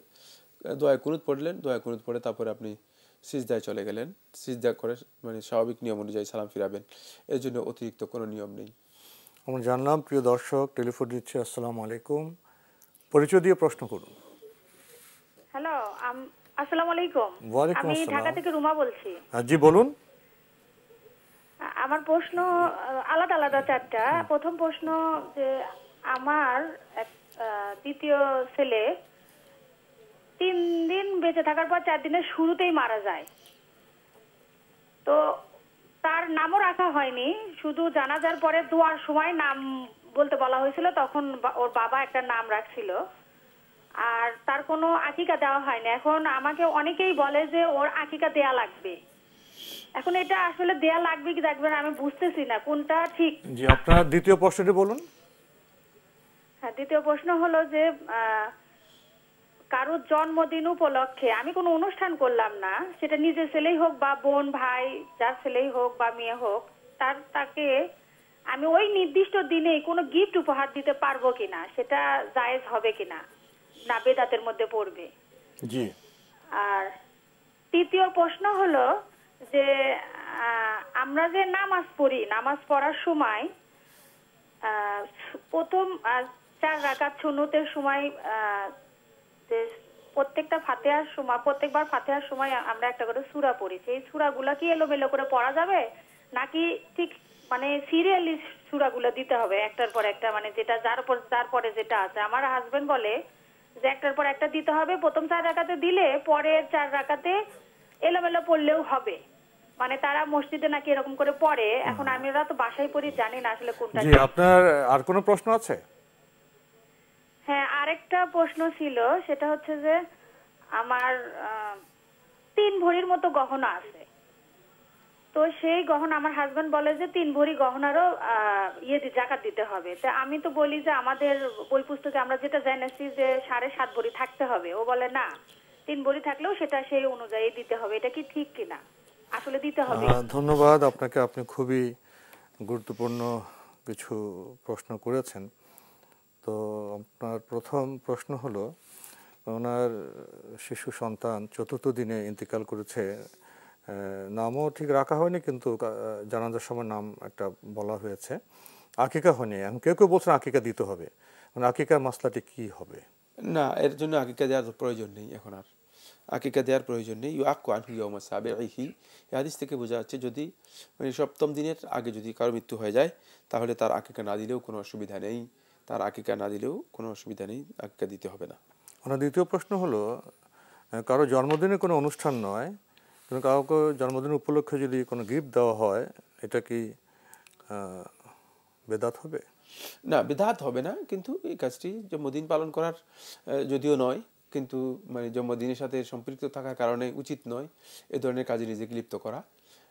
[SPEAKER 3] দোয়ায়ে কুনুত পড়লেন, দোয়ায়ে কুনুত পড়ে তারপরে আপনি সিজদায় চলে গেলেন। সিজদা করে মানে স্বাভাবিক নিয়ম অনুযায়ী সালাম ফিরাবেন, এর জন্য অতিরিক্ত কোনো নিয়ম নেই।
[SPEAKER 2] আমরা জানলাম। প্রিয় দর্শক টেলিফোন দিচ্ছে। আসসালামু আলাইকুম, পরিচয় দিয়ে প্রশ্ন করুন।
[SPEAKER 13] হ্যালো, আসসালামু আলাইকুম। আমি ঢাকা থেকে রুমা বলছি।
[SPEAKER 2] জি বলুন।
[SPEAKER 13] আমার প্রশ্ন আলাদা আলাদা 4টা। প্রথম প্রশ্ন যে আমার দ্বিতীয় ছেলে 3 দিন বেঁচে থাকার পর 4 দিনের শুরুতেই মারা যায়। তো তার নামও রাখা হয়নি, শুধু জানাজার পরে দোয়ার সময় নাম বলতে বলা হয়েছিল, তখন ওর বাবা একটা নাম রাখছিল, আর তার কোনো আকিকা দেওয়া হয়নি। এখন আমাকে অনেকেই বলে যে ওর আকিকা দেয়া লাগবে। এখন এটা আসলে দেয়া লাগবে কি লাগবে না আমি বুঝতেছি না কোনটা ঠিক।
[SPEAKER 2] জি, আপনার দ্বিতীয় প্রশ্নটি বলুন।
[SPEAKER 13] হ্যাঁ, দ্বিতীয় প্রশ্ন হলো যে কারোর জন্মদিন উপলক্ষে আমি কোনো অনুষ্ঠান করলাম না, সেটা নিজের ছেলেই হোক বা বোন ভাই যার ছেলেই হোক বা মেয়ে হোক, তাকে আমি ওই নির্দিষ্ট দিনে কোনো গিফট উপহার দিতে পারবো কিনা, সেটা জায়েজ হবে কিনা, না বেদাতের মধ্যে পড়বে?
[SPEAKER 2] জি।
[SPEAKER 13] আর তৃতীয় প্রশ্ন হলো যে আমরা যে নামাজ পড়ি, নামাজ পড়ার সময় প্রথম 4 রাকাত সুন্নতের সময় যে প্রত্যেকবার ফাতিহার সময় আমরা একটা করে সূরা পড়ি, সেই সূরাগুলো কি এলোমেলো করে পড়া যাবে নাকি ঠিক মানে সিরিয়ালি সূরাগুলো দিতে হবে একটার পর একটা, মানে যেটা যার পরে যেটা আছে? আমার হাজবেন্ড বলে যে একটার পর একটা দিতে হবে, প্রথম 4 রাকাতে দিলে পরের 4 রাকাতে এলোমেলো পড়লেও হবে, মানে তারা মসজিদে নাকি এরকম করে পড়ে। এখন আমরা তো বাসায় পড়ি, জানি না আসলে কোনটা।
[SPEAKER 2] জি, আপনার আর কোনো প্রশ্ন আছে?
[SPEAKER 13] হ্যাঁ, আরেকটা প্রশ্ন ছিল, সেটা হচ্ছে যে আমার 3 ভরির মতো গহনা আছে। তো সেই গহনা আমার হাজবেন্ড বলে যে 3 ভরি গহনারও জাকাত দিতে হবে। তা আমি তো বলি যে আমাদের বই পুস্তকে আমরা যেটা জানাচ্ছি যে 7.5 ভরি থাকতে হবে। ও বলে না, 3 ভরি থাকলেও সেটা সেই অনুযায়ী দিতে হবে। এটা কি ঠিক কিনা? আসলে দিতে হবে?
[SPEAKER 2] ধন্যবাদ আপনাকে, আপনি খুবই গুরুত্বপূর্ণ কিছু প্রশ্ন করেছেন। তো আপনার প্রথম প্রশ্ন হলো, ওনার শিশু সন্তান 4th দিনে ইন্তেকাল করেছে, নামও ঠিক রাখা হয়নি, কিন্তু জানাজার সময় নাম একটা বলা হয়েছে, আকিকা হয়নি। এখন কেউ কেউ বলছেন আকিকা দিতে হবে, মানে আকিকার মাসলাটি কি হবে?
[SPEAKER 3] না, এর জন্য আকিকা দেওয়ার প্রয়োজন নেই, এখন আর আকিকা দেওয়ার প্রয়োজন নেই। ইউআক্কু আনহু ইয়াউমা সাবিহি, এই হাদিস থেকে বোঝা যাচ্ছে যদি মানে 7ম দিনের আগে যদি কারো মৃত্যু হয়ে যায় তাহলে তার আকিকা না দিলেও কোনো অসুবিধা নেই, তার আকিকা না দিলেও কোনো অসুবিধা নেই, আকিকা দিতে হবে না।
[SPEAKER 2] ওনার দ্বিতীয় প্রশ্ন হলো, কারো জন্মদিনে কোনো অনুষ্ঠান নয়, কিন্তু কাউকে জন্মদিন উপলক্ষে যদি কোনো গিফট দেওয়া হয়, এটা কি বেদাত হবে?
[SPEAKER 3] না, বেদাত হবে না, কিন্তু এই কাজটি জন্মদিন পালন করার যদিও নয়, কিন্তু মানে জন্মদিনের সাথে সম্পৃক্ত থাকার কারণে উচিত নয় এ ধরনের কাজে নিজেকে লিপ্ত করা।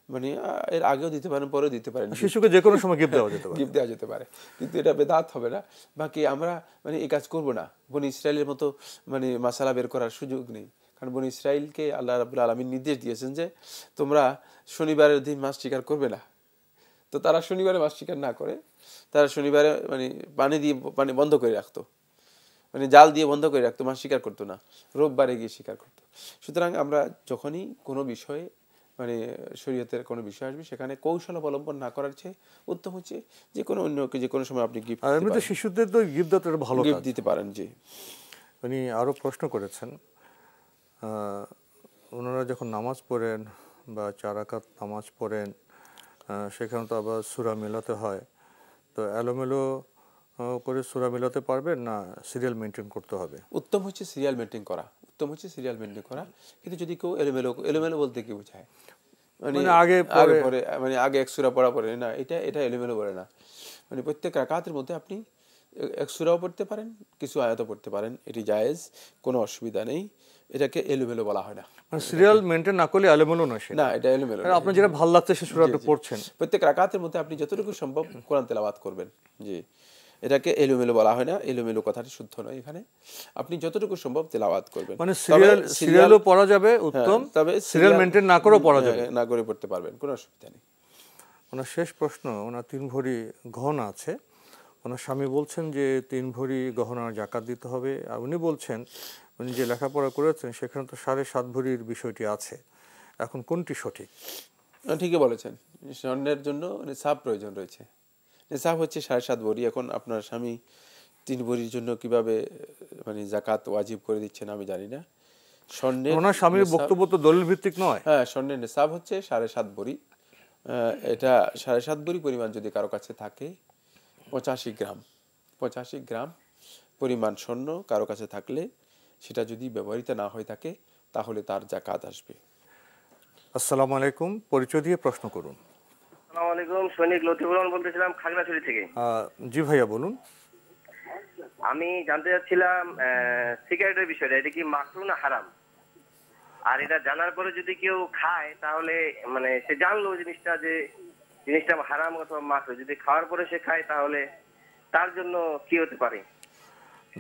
[SPEAKER 3] মানে এর আগেও দিতে পারেন, পরেও দিতে পারেন,
[SPEAKER 2] শিশুকে যে কোনো সময় গিফট দেওয়া যেতে পারে,
[SPEAKER 3] গিফট দেওয়া যেতে পারে, কিন্তু এটা বেদাত হবে না। বাকি আমরা মানে এই কাজ করব না, বনি ইসরায়েলের মতো মানে মাসালা বের করার সুযোগ নেই। কারণ বনি ইসরায়েলকে আল্লাহ রাব্বুল আলামিন নির্দেশ দিয়েছেন যে তোমরা শনিবারের দিন মাছ শিকার করবে না। তো তারা শনিবারে মাছ শিকার না করে তারা শনিবারে মানে পানি দিয়ে পানি বন্ধ করে রাখতো, মানে জাল দিয়ে বন্ধ করে রাখতো, মাছ শিকার করতো না, রোববারে গিয়ে শিকার করতো। সুতরাং আমরা যখনই কোনো বিষয়ে মানে শরীয়তের কোনো বিষয় আসবে সেখানে কৌশল অবলম্বন না করার চেয়ে উত্তম হচ্ছে যে কোনো অন্যকে যে কোনো সময় আপনি গিফট,
[SPEAKER 2] এমনিতে শিশুদের তো গিফট দেওয়াটা ভালো,
[SPEAKER 3] গিফট দিতে পারেন। জি,
[SPEAKER 2] উনি আরও প্রশ্ন করেছেন, ওনারা যখন নামাজ পড়েন বা 4 রাকাত নামাজ পড়েন, সেখানে তো আবার সূরা মেলাতে হয়, তো এলোমেলো করে সূরা মেলাতে পারবেন না সিরিয়াল মেনটেন করতে হবে?
[SPEAKER 3] উত্তম হচ্ছে সিরিয়াল মেনটেন করা, উত্তম হচ্ছে সিরিয়াল মেনটেন করা। কিন্তু যদি কেউ এলোমেলো, এলোমেলো বলতে কি বোঝায়, মানে আগে পরে মানে আগে 1 সূরা পড়া পড়ে না, এটা এলোমেলো বলে না। মানে প্রত্যেক রাকাতের মধ্যে আপনি 1 সূরাও পড়তে পারেন, কিছু আয়াতও পড়তে পারেন, এটি জায়েজ, কোনো অসুবিধা নেই, এটাকে এলোমেলো বলা হয় না।
[SPEAKER 2] মানে সিরিয়াল মেনটেন না করলে এলোমেলো নয়,
[SPEAKER 3] না, এটা এলোমেলো না।
[SPEAKER 2] আপনার যেটা ভালো লাগছে সে সূরাটা পড়ছেন।
[SPEAKER 3] প্রত্যেক রাকাতের মধ্যে আপনি যতটুকু সম্ভব কোরআন তেলাওয়াত করবেন। জি, এটাকে এলোমেলো বলা হয় না, এলোমেলো কথাটি শুদ্ধ নয়। এখানে আপনি যতটুকু সম্ভব তেলাওয়াত করবেন,
[SPEAKER 2] মানে সিরিয়ালও পড়া যাবে উত্তম, তবে সিরিয়াল মেনটেন না করেও পড়া যাবে,
[SPEAKER 3] না করে পড়তে পারবেন, কোনো অসুবিধা নেই।
[SPEAKER 2] ওনার শেষ প্রশ্ন, ওনার 3 ভরি গহনা আছে, ওনার স্বামী বলছেন যে 3 ভরি গহনার জাকাত দিতে হবে, আর উনি বলছেন উনি যে লেখাপড়া করেছেন সেখানে তো 7.5 ভরির বিষয়টি আছে, এখন কোনটি সঠিক?
[SPEAKER 3] ঠিকই বলেছেন, স্বর্ণের জন্য নিসাব প্রয়োজন রয়েছে, নিসাব হচ্ছে 7.5 ভরি। এখন আপনার স্বামী 3 ভরির জন্য কিভাবে মানে জাকাত ওয়াজিব করে দিচ্ছেন আমি জানি না। স্বর্ণের,
[SPEAKER 2] ওনার স্বামীর বক্তব্য তো দলিল ভিত্তিক নয়।
[SPEAKER 3] হ্যাঁ, স্বর্ণের নিসাব হচ্ছে 7.5 ভরি। এটা 7.5 ভরি পরিমাণ যদি কারো কাছে থাকে, 85 গ্রাম পরিমাণ স্বর্ণ কারো কাছে থাকলে, সেটা যদি ব্যবহৃত না হয়ে থাকে তাহলে তার জাকাত আসবে।
[SPEAKER 2] আসসালামু আলাইকুম, পরিচয় দিয়ে প্রশ্ন করুন।
[SPEAKER 6] আসসালামু আলাইকুম, সৈনিক লতিফুর রহমান বলতেছিলাম খাগড়াছড়ি থেকে।
[SPEAKER 2] জি ভাইয়া বলুন।
[SPEAKER 6] আমি জানতে চাচ্ছিলাম সিগারেটের বিষয়টা, এটা কি মাকরুহ না হারাম? আর এটা জানার পরে যদি কেউ খায় তাহলে মানে সে জানলো জিনিসটা যে জিনিসটা হারাম অথবা মাকরুহ, যদি খাওয়ার পরে সে খায় তাহলে তার জন্য কি হতে পারে?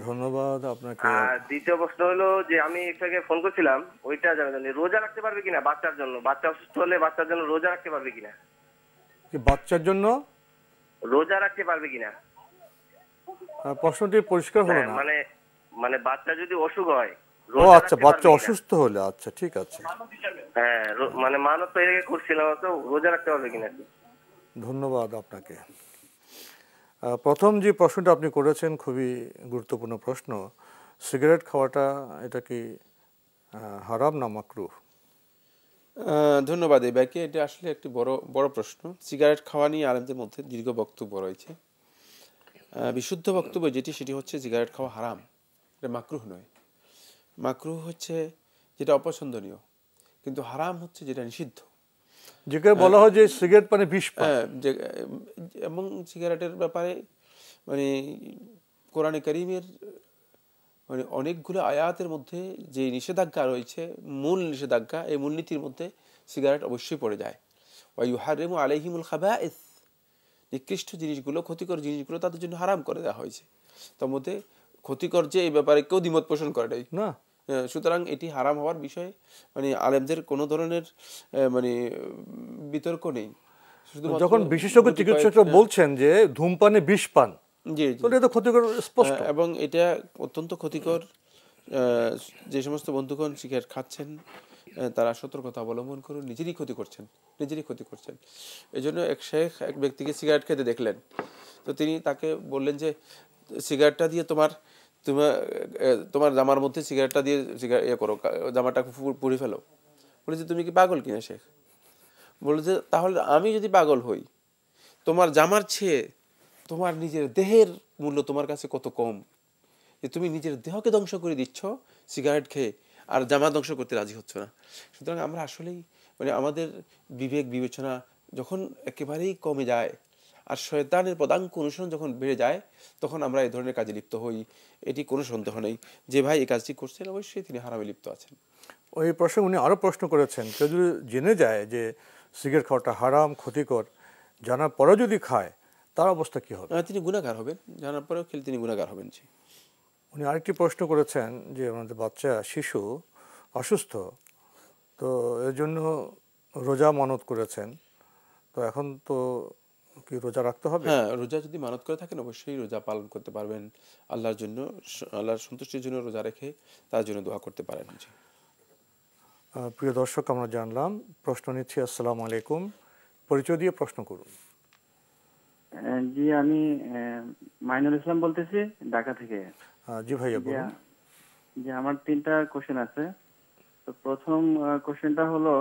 [SPEAKER 2] ধন্যবাদ আপনাকে।
[SPEAKER 6] আর দ্বিতীয় প্রশ্ন হলো যে আমি একটু আগে ফোন করছিলাম, ওইটা জানার জন্য রোজা রাখতে পারবে কিনা বাচ্চার জন্য, বাচ্চা অসুস্থ হলে বাচ্চার জন্য রোজা রাখতে পারবে কিনা?
[SPEAKER 2] বাচ্চার জন্য
[SPEAKER 6] রোজা রাখতে পারবে কিনা?
[SPEAKER 2] প্রশ্নটি পরিষ্কার হলো না।
[SPEAKER 6] মানে বাচ্চা যদি অসুখ হয়,
[SPEAKER 2] ও আচ্ছা, বাচ্চা অসুস্থ হলে, আচ্ছা ঠিক আছে।
[SPEAKER 6] হ্যাঁ, মানে মানত তো এর আগে করছিলাম, তো রোজা রাখতে পারবে কিনা?
[SPEAKER 2] ধন্যবাদ আপনাকে। প্রথম যে প্রশ্নটা আপনি করেছেন খুবই গুরুত্বপূর্ণ প্রশ্ন, সিগারেট খাওয়াটা এটা কি হারাম না মাকরুহ?
[SPEAKER 3] ধন্যবাদ এই ভাইকে, এটা আসলে একটি বড় প্রশ্ন। সিগারেট খাওয়া নিয়ে আলেমদের মধ্যে দীর্ঘ বক্তব্য রয়েছে। বিশুদ্ধ বক্তব্য যেটি, সেটি হচ্ছে সিগারেট খাওয়া হারাম, এটা মাকরুহ নয়। মাকরুহ হচ্ছে যেটা অপছন্দনীয়, কিন্তু হারাম হচ্ছে যেটা নিষিদ্ধ।
[SPEAKER 2] যেটা বলা হয় যে সিগারেট মানে বিষ পান,
[SPEAKER 3] এবং সিগারেটের ব্যাপারে মানে কোরআনে কারীমের মানে অনেকগুলো আয়াতের মধ্যে যে নিষেধাজ্ঞা রয়েছে, মূল নিষেধাজ্ঞা, এই মূলনীতির মধ্যে সিগারেট অবশ্যই পড়ে যায়। ওয়া ইউহারিমু আলাইহিমুল খাবাইস, নিকৃষ্ট জিনিসগুলো, ক্ষতিকর জিনিসগুলো তাদের জন্য হারাম করে দেওয়া হয়েছে। তার মধ্যে ক্ষতিকর যে এই ব্যাপারে কেউ দ্বিমত পোষণ করে নাই
[SPEAKER 2] না।
[SPEAKER 3] সুতরাং এটি হারাম হওয়ার বিষয়ে মানে আলেমদের কোনো ধরনের মানে বিতর্ক নেই।
[SPEAKER 2] যখন বিশেষজ্ঞ চিকিৎসকরা বলছেন যে ধূমপানে বিষ পান,
[SPEAKER 3] জি
[SPEAKER 2] এটা ক্ষতিকর স্পষ্ট,
[SPEAKER 3] এবং এটা অত্যন্ত ক্ষতিকর। যে সমস্ত বন্ধুগণ সিগারেট খাচ্ছেন তারা সতর্কতা অবলম্বন করুন, নিজেরই ক্ষতি করছেন। এই জন্য এক শেখ এক ব্যক্তিকে সিগারেট খেতে দেখলেন, তো তিনি তাকে বললেন যে সিগারেটটা দিয়ে তোমার জামার মধ্যে সিগারেটটা দিয়ে করো, জামাটা পুড়ে ফেলো। বলে যে তুমি কি পাগল কিনা শেখ? বলে যে তাহলে আমি যদি পাগল হই, তোমার জামার চেয়ে তোমার নিজের দেহের মূল্য তোমার কাছে কত কম, যে তুমি নিজের দেহকে ধ্বংস করে দিচ্ছ সিগারেট খেয়ে, আর জামা ধ্বংস করতে রাজি হচ্ছ না। সুতরাং আমরা আসলেই মানে আমাদের বিবেক বিবেচনা যখন একেবারেই কমে যায় আর শয়তানের পদাঙ্ক অনুসরণ যখন বেড়ে যায়, তখন আমরা এই ধরনের কাজে লিপ্ত হই। এটি কোনো সন্দেহ নেই যে ভাই এই কাজটি করছেন অবশ্যই তিনি হারামে লিপ্ত আছেন।
[SPEAKER 2] ওই প্রশ্নে উনি আরও প্রশ্ন করেছেন, কেউ যদি জেনে যায় যে সিগারেট খাওয়াটা হারাম, ক্ষতিকর, জানার পরেও যদি খায় তার অবস্থা কি হবে?
[SPEAKER 3] তিনি গুনাহগার হবেন, জানার পরেও খেলে তিনি গুনাহগার হবেন। জি।
[SPEAKER 2] উনি আরেকটি প্রশ্ন করেছেন যে আমাদের শিশু অসুস্থ, তো এর জন্য রোজা মানত করেছেন, তো এখন তো কি রোজা রাখতে হবে?
[SPEAKER 3] হ্যাঁ, রোজা যদি মানত করে থাকেন অবশ্যই রোজা পালন করতে পারবেন। আল্লাহর জন্য, আল্লাহর সন্তুষ্টির জন্য রোজা রেখে তার জন্য দোয়া করতে পারেন। জি।
[SPEAKER 2] প্রিয় দর্শক, আমরা জানলাম। প্রশ্ন নিচ্ছি। আসসালামু আলাইকুম, পরিচয় দিয়ে প্রশ্ন করুন।
[SPEAKER 14] জি, আমি মাইনুল ইসলাম বলতেছি ঢাকা থেকে।
[SPEAKER 2] জি ভাইয়া বলুন।
[SPEAKER 14] জি, আমার 3টা কোশ্চেন আছে। তো প্রথম কোশ্চেনটা হলো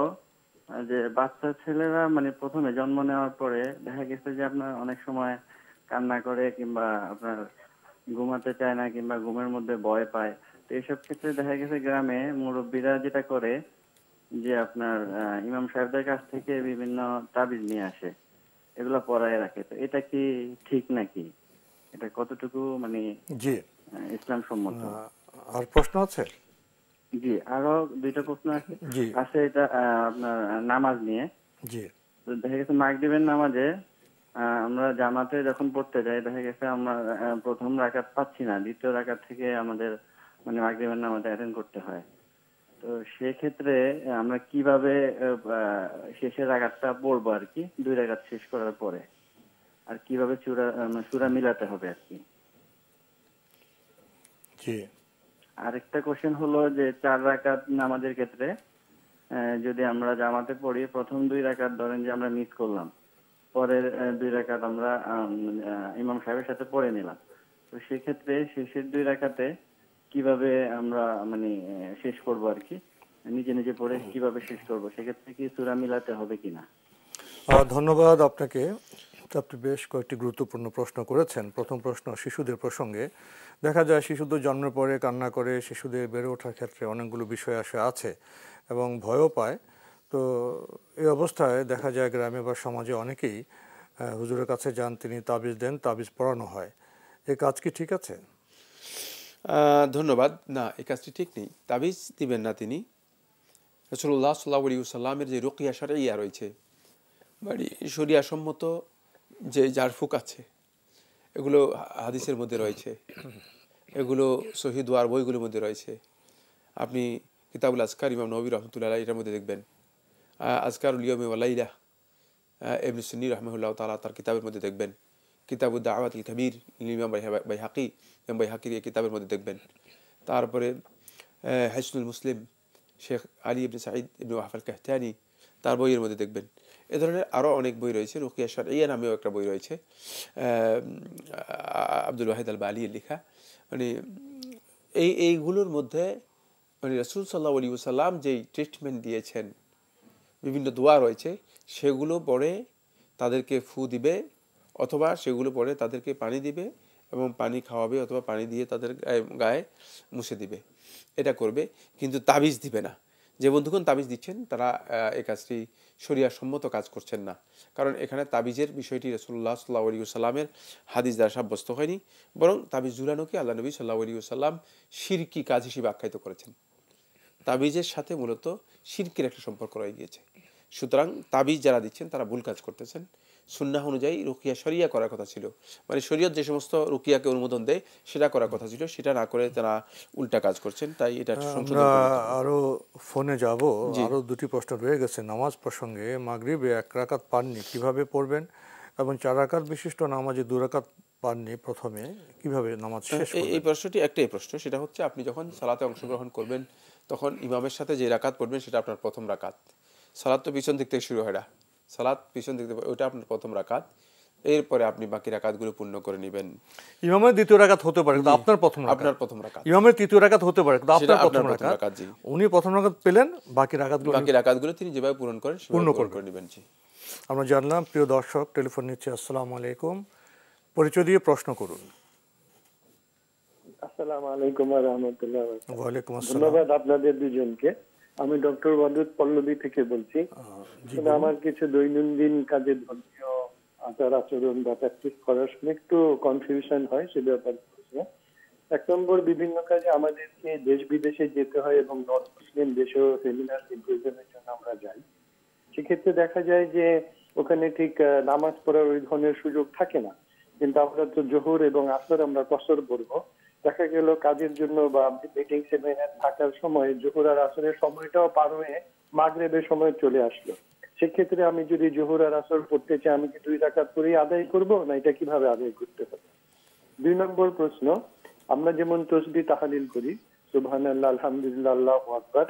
[SPEAKER 14] যে বাচ্চা ছেলেরা মানে প্রথমে জন্ম নেওয়ার পরে দেখা গেছে যে আপনার অনেক সময় কান্না করে কিংবা আপনার ঘুমাতে চায় না কিংবা ঘুমের মধ্যে ভয় পায়। তো এইসব ক্ষেত্রে দেখা গেছে গ্রামে মুরব্বীরা যেটা করে যে আপনার ইমাম সাহেবদের কাছ থেকে বিভিন্ন তাবিজ নিয়ে আসে, এগুলো পড়ায় রাখে। তো এটা কি ঠিক নাকি? এটা কতটুকু মানে
[SPEAKER 2] জি
[SPEAKER 14] ইসলাম সম্মত?
[SPEAKER 2] আর প্রশ্ন আছে?
[SPEAKER 14] জি, আরো 2টা প্রশ্ন আছে।
[SPEAKER 2] জি
[SPEAKER 14] আছে, এটা আপনার নামাজ নিয়ে।
[SPEAKER 2] জি,
[SPEAKER 14] তো দেখা গেছে মাগরিবের নামাজে আমরা জামাতে যখন পড়তে যাই, দেখা গেছে আমরা প্রথম রাকাত পাচ্ছি না, দ্বিতীয় রাকাত থেকে আমাদের মানে মাগরিবের নামাজে অ্যাটেন্ড করতে হয়। তো সেক্ষেত্রে আমরা কিভাবে শেষের রাকাতটা পড়বো আর কি, 2 রাকাত শেষ করার পরে, আর কিভাবে সূরা মিলাতে হবে আর কি?
[SPEAKER 2] জি।
[SPEAKER 14] আরেকটা কোশ্চেন হলো যে 4 রাকাত নামাজের ক্ষেত্রে যদি আমরা জামাতে পড়ি, প্রথম 2 রাকাত ধরেন যে আমরা মিস করলাম, পরের 2 রাকাত আমরা ইমাম সাহেবের সাথে পড়ে নিলাম, তো সেক্ষেত্রে শেষের 2 রাকাতে কিভাবে আমরা মানে শেষ করব আর কি, নিজে নিজে পড়ে কিভাবে শেষ করব, সেক্ষেত্রে কি সূরা মিলাতে হবে কিনা?
[SPEAKER 2] ধন্যবাদ আপনাকে। আপনি বেশ কয়েকটি গুরুত্বপূর্ণ প্রশ্ন করেছেন। প্রথম প্রশ্ন শিশুদের প্রসঙ্গে। দেখা যায় শিশুদের জন্মের পরে কান্না করে, শিশুদের বেড়ে ওঠার ক্ষেত্রে অনেকগুলো বিষয় আছে এবং ভয়ও পায়। তো এই অবস্থায় দেখা যায় গ্রামে বা সমাজে অনেকেই হুজুরের কাছে যান, তিনি তাবিজ দেন, তাবিজ পড়ানো হয়। এই কাজ কি ঠিক আছে?
[SPEAKER 3] ধন্যবাদ। না, এই কাজটি ঠিক নেই। তাবিজ দিবেন না তিনি। রাসূলুল্লাহ সাল্লাল্লাহু আলাইহি ওয়াসাল্লামের যে রুকিয়া শারঈয়া রয়েছে, মানে শরিয়া সম্মত যে ঝাড়ফুঁক আছে, এগুলো হাদিসের মধ্যে রয়েছে, এগুলো সহিহ দোয়ার বইগুলোর মধ্যে রয়েছে। আপনি কিতাবুল আজকার ইমাম নবী রহমতুল্লাহ আলাইহি এর মধ্যে দেখবেন, আজকারুল ইয়াউমি ওয়াল লাইলা ইবনে সুন্নি রাহমাহুল্লাহ তাআলা তার কিতাবের মধ্যে দেখবেন, কিতাবুদ দাওয়াতুল কবির ইমাম বাইহাকি, ইমাম বাইহাকির এই কিতাবের মধ্যে দেখবেন। তারপরে হিসনুল মুসলিম শেখ আলী ইবনে সাঈদ ইবনে ওয়াহাব আল কাহতানি তার বইয়ের মধ্যে দেখবেন। এ ধরনের আরও অনেক বই রয়েছে। রুকিয়া শারঈয়া নামেও একটা বই রয়েছে, আব্দুল ওয়াহিদ আল বালির লেখা। মানে এইগুলোর মধ্যে মানে রাসূল সাল্লাল্লাহু আলাইহি ওয়াসাল্লাম যেই ট্রিটমেন্ট দিয়েছেন, বিভিন্ন দোয়া রয়েছে, সেগুলো পড়ে তাদেরকে ফু দিবে, অথবা সেগুলো পড়ে তাদেরকে পানি দিবে এবং পানি খাওয়াবে, অথবা পানি দিয়ে তাদের গায়ে মুছে দিবে। এটা করবে, কিন্তু তাবিজ দিবে না। যে বন্ধুগণ তাবিজ দিচ্ছেন তারা এই কাজটি শরিয়া সম্মত কাজ করছেন না, কারণ এখানে তাবিজের বিষয়টি রাসূলুল্লাহ সাল্লাল্লাহু আলাইহি ওয়াসাল্লামের হাদিস দ্বারা সাব্যস্ত হয়নি, বরং তাবিজ ঝুলানোকে আল্লাহ নবী সাল্লাল্লাহু আলাইহি ওয়াসাল্লাম শিরকি কাজ হিসেবে আখ্যায়িত করেছেন। তাবিজের সাথে মূলত শিরকের একটা সম্পর্ক রয়ে গিয়েছে। সুতরাং তাবিজ যারা দিচ্ছেন তারা ভুল কাজ করতেছেন। সুন্নাহ অনুযায়ী রুকিয়া শরিয়া করার কথা ছিল, মানে শরীয়ত যে সমস্ত রুকিয়াকে অনুমোদন দেয় সেটা করার কথা ছিল, সেটা না করে তারা উল্টা কাজ করছেন। তাই এটা সংশোধন করতে হবে।
[SPEAKER 2] আরো ফোনে যাব, আরো দুটি প্রশ্ন রয়ে গেছে নামাজ প্রসঙ্গে। মাগরিবে 1 রাকাত পাননি, কিভাবে পড়বেন? এবং 4 রাকাত বিশিষ্ট নামাজে 2 রাকাত পাননি, প্রথমে কিভাবে নামাজ শেষ করবেন?
[SPEAKER 3] এই প্রশ্নটি একটাই প্রশ্ন, সেটা হচ্ছে আপনি যখন সালাতে অংশগ্রহণ করবেন তখন ইমামের সাথে যে রাকাত পড়বেন সেটা আপনার প্রথম রাকাত। সালাত তো পিছন দিক থেকে শুরু হয় না, সালাত পিছন দিক থেকে, ওইটা আপনার প্রথম রাকাত। এরপরে আপনি বাকি রাকাতগুলো পূর্ণ করে নেবেন।
[SPEAKER 2] ইমামের দ্বিতীয় রাকাত হতে পারে কিন্তু আপনার প্রথম রাকাত,
[SPEAKER 3] আপনার প্রথম রাকাত।
[SPEAKER 2] ইমামের তৃতীয় রাকাত হতে পারে কিন্তু আপনার প্রথম
[SPEAKER 3] রাকাত।
[SPEAKER 2] রাকাত। উনি প্রথম রাকাত পেলেন, বাকি
[SPEAKER 3] রাকাতগুলো তিনি যেভাবে পূরণ করেন
[SPEAKER 2] পূর্ণ করে
[SPEAKER 3] নেবেন। জি,
[SPEAKER 2] আমরা জানলাম। প্রিয় দর্শক, টেলিফোন নিচ্ছে। আসসালামু আলাইকুম, পরিচয় দিয়ে প্রশ্ন করুন।
[SPEAKER 15] আসসালামু আলাইকুম ওয়া রাহমাতুল্লাহ।
[SPEAKER 2] ওয়ালাইকুম আসসালাম।
[SPEAKER 15] ধন্যবাদ আপনাদের দুজনকে। আমি ডক্টর ওয়াদুদ পল্লবী থেকে বলছি। আমার কিছু দৈনন্দিন কাজে ধর্মীয় আচার আচরণ বা প্র্যাকটিস করার সময় একটু কনফিউশন হয়, সে ব্যাপারে। 1 নম্বর, বিভিন্ন কাজে আমাদেরকে দেশ বিদেশে যেতে হয় এবং নন মুসলিম দেশেও সেমিনার সিম্পোজিয়ামের জন্য আমরা যাই। সেক্ষেত্রে দেখা যায় যে ওখানে ঠিক নামাজ পড়ার ওই ধরনের সুযোগ থাকে না, কিন্তু আমরা তো জোহর এবং আসর আমরা কসর পড়বো। দেখা গেল কাজের জন্য বা মিটিং সেমিনার থাকার সময় জোহর আর আসরের সময়টাও পার হয়ে মাগরিবের সময় চলে আসলো। সেক্ষেত্রে আমি যদি জোহর আর আসর পড়তে চাই, আমি কি 2 রাকাত পড়েই আদায় করব, না এটা কিভাবে আদায় করতে হবে? 2 নম্বর প্রশ্ন, আমরা যেমন তাসবিহ তাহলিল করি, সুবহানাল্লাহ, আলহামদুলিল্লাহ, আল্লাহু আকবার,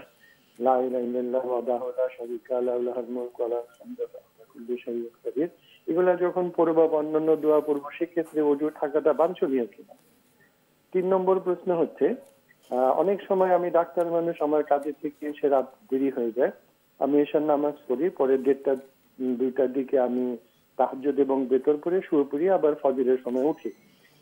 [SPEAKER 15] লা ইলাহা ইল্লাল্লাহ ওয়াহদাহু লা শারীকা লাহু লাহুল মুলকু ওয়া লাহুল হামদু ওয়া হুয়া আলা কুল্লি শাইইন কাদির, এগুলা যখন পড়ব বা অন্যান্য দোয়া পড়ব, সেক্ষেত্রে ওযু থাকাটা বাঞ্ছনীয় কিনা? 3 নম্বর প্রশ্ন হচ্ছে, অনেক সময় আমি ডাক্তার মানুষ, আমার কাজে থেকে এসে রাত দেরি হয়ে যায়, আমি এশার নামাজ পড়ি, পরে 1:30 2টার দিকে আমি তাহাজ্জুদ এবং বেতর পড়ে শুয়ে পড়ি, আবার ফজরের সময় উঠি।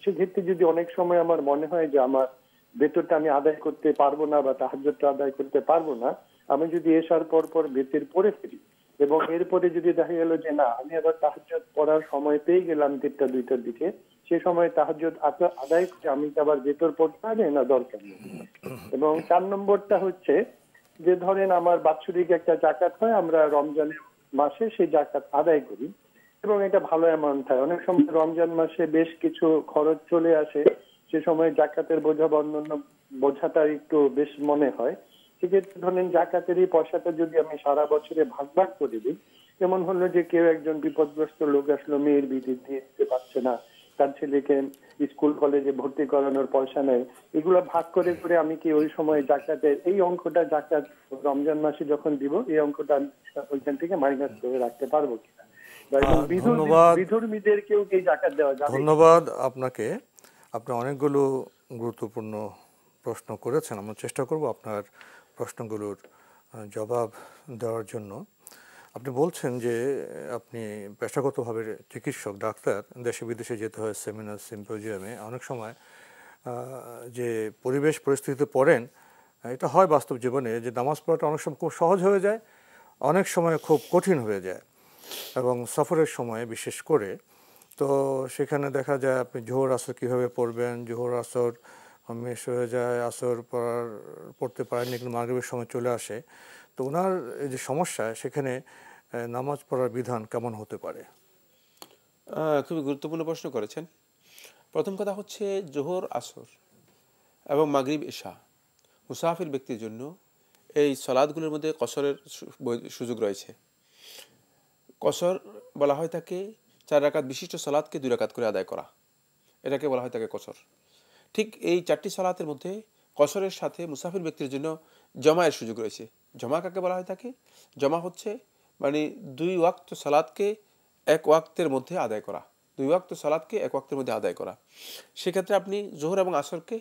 [SPEAKER 15] সেক্ষেত্রে যদি অনেক সময় আমার মনে হয় যে আমার বেতরটা আমি আদায় করতে পারবো না বা তাহাজ্জুদটা আদায় করতে পারবো না, আমি যদি এশার পর বেতের পড়ে ফেলি এবং এরপরে যদি দেখা গেল যে না, আমি আবার তাহাজ্জুদ পড়ার সময় পেয়ে গেলাম 1:30 2টার দিকে, সে সময় তাহাজ্জুদ আদায় করে আমি আবার বেতর পড়তে হবে না, দরকার নেই। এবং 4 নম্বরটা হচ্ছে যে ধরেন আমার বাৎসরিক একটা জাকাত হয়, আমরা রমজানের মাসে সেই জাকাত আদায় করি এবং এটা ভালো অ্যামাউন্ট হয়। অনেক সময় রমজান মাসে বেশ কিছু খরচ চলে আসে, সে সময় জাকাতের বোঝা বা অন্যান্য বোঝাটা একটু বেশ মনে হয়। সেক্ষেত্রে ধরেন জাকাতের এই পয়সাটা যদি আমি সারা বছরে ভাগ ভাগ করে দিই, যেমন হলো যে কেউ একজন বিপদগ্রস্ত লোক আসলো, মেয়ের বিয়ে দিয়ে দিতে পারছে না, তার ছেলেকে স্কুল কলেজে ভর্তি করানোর পয়সা নেই, এগুলো ভাগ করে করে আমি কি ওই সময় জাকাতের এই অঙ্কটা, জাকাত রমজান মাসে যখন দিব, এই অঙ্কটা ওইখান থেকে মাইনাস করে রাখতে পারবো কিনা? বিধর্মীদেরকেও কি জাকাত দেওয়া যাবে?
[SPEAKER 2] ধন্যবাদ আপনাকে। আপনি অনেকগুলো গুরুত্বপূর্ণ প্রশ্ন করেছেন, আমরা চেষ্টা করব আপনার প্রশ্নগুলোর জবাব দেওয়ার জন্য। আপনি বলছেন যে আপনি পেশাগতভাবে চিকিৎসক, ডাক্তার, দেশে বিদেশে যেতে হয় সেমিনার সিম্পোজিয়ামে। অনেক সময় যে পরিবেশ পরিস্থিতিতে পড়েন, এটা হয় বাস্তব জীবনে, যে নামাজ পড়াটা অনেক সময় খুব সহজ হয়ে যায়, অনেক সময় খুব কঠিন হয়ে যায়, এবং সফরের সময় বিশেষ করে। তো সেখানে দেখা যায় আপনি জোহর আসর কীভাবে পড়বেন, জোহর আসর মিস হয়ে যায়, আসর পড়তে পারেননি কিন্তু মাগরিবের সময় চলে আসে। তো ওনার এই যে সমস্যা, সেখানে নামাজ পড়ার বিধান কেমন হতে পারে?
[SPEAKER 3] খুবই গুরুত্বপূর্ণ প্রশ্ন করেছেন। প্রথম কথা হচ্ছে, জোহর আসর এবং মাগরিব এশা মুসাফির ব্যক্তির জন্য এই সালাতগুলোর মধ্যে কসরের সুযোগ রয়েছে। কসর বলা হয় তাকে 4 রাকাত বিশিষ্ট সালাতকে 2 রাকাত করে আদায় করা, এটাকে বলা হয় তাকে কসর। ঠিক এই 4টি সালাতের মধ্যে কসরের সাথে মুসাফির ব্যক্তির জন্য জমায়ের সুযোগ রয়েছে। জমা কাকে বলা হয় তাকে? জমা হচ্ছে মানে 2 ওয়াক্ত সালাতকে 1 ওয়াক্তের মধ্যে আদায় করা, 2 ওয়াক্ত সালাতকে 1 ওয়াক্তের মধ্যে আদায় করা। সেক্ষেত্রে আপনি জোহর এবং আসরকে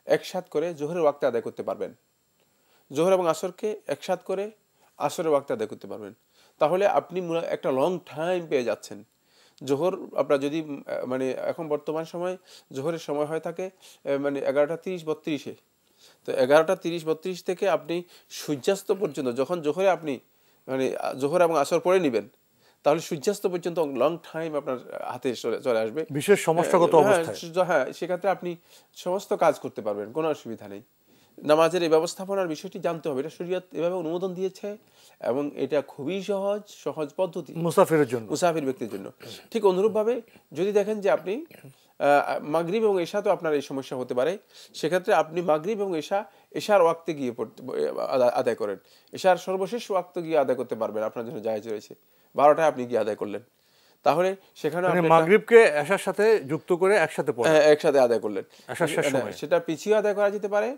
[SPEAKER 3] একসাথ করে জোহরের ওয়াক্তে আদায় করতে পারবেন, জোহর এবং আসরকে একসাথ করে আসরের ওয়াক্তে আদায় করতে পারবেন। তাহলে আপনি একটা লং টাইম পেয়ে যাচ্ছেন। জোহর আপনার যদি মানে এখন বর্তমান সময় জোহরের সময় হয়ে থাকে মানে 11:30 32-এ, তো 11:30-32 থেকে আপনি সূর্যাস্ত পর্যন্ত, যখন জোহরে আপনি মানে জোহর এবং আসর পড়ে নেবেন, তাহলে সূর্যাস্ত পর্যন্ত লং টাইম আপনার হাতে চলে আসবে
[SPEAKER 2] বিশেষ সমস্যাগত অবস্থায়।
[SPEAKER 3] হ্যাঁ, সেক্ষেত্রে আপনি সমস্ত কাজ করতে পারবেন, কোনো অসুবিধা নেই। নামাজের এই ব্যবস্থাপনার বিষয়টি জানতে হবে, এটা শরীয়ত এভাবে অনুমোদন দিয়েছে এবং এটা খুবই সহজ পদ্ধতি
[SPEAKER 2] মুসাফিরের জন্য,
[SPEAKER 3] মুসাফির ব্যক্তির জন্য। ঠিক অনুরূপভাবে যদি দেখেন যে আপনি মাগরিব এবং এশা তো আপনার এই সমস্যা হতে পারে, সেক্ষেত্রে আপনি মাগরিব এবং এশার ওয়াক্তে গিয়ে আদায় করেন। এশার সর্বশেষ ওয়াক্তে গিয়ে আদায় করতে পারবেন, আপনার জন্য জায়েজ রয়েছে। 12টায় আপনি গিয়ে আদায় করলেন, তাহলে সেখানে
[SPEAKER 2] মাগরিবকে এশার সাথে যুক্ত করে
[SPEAKER 3] একসাথে আদায় করলেন। সেটা পিছিয়ে আদায় করা যেতে পারে,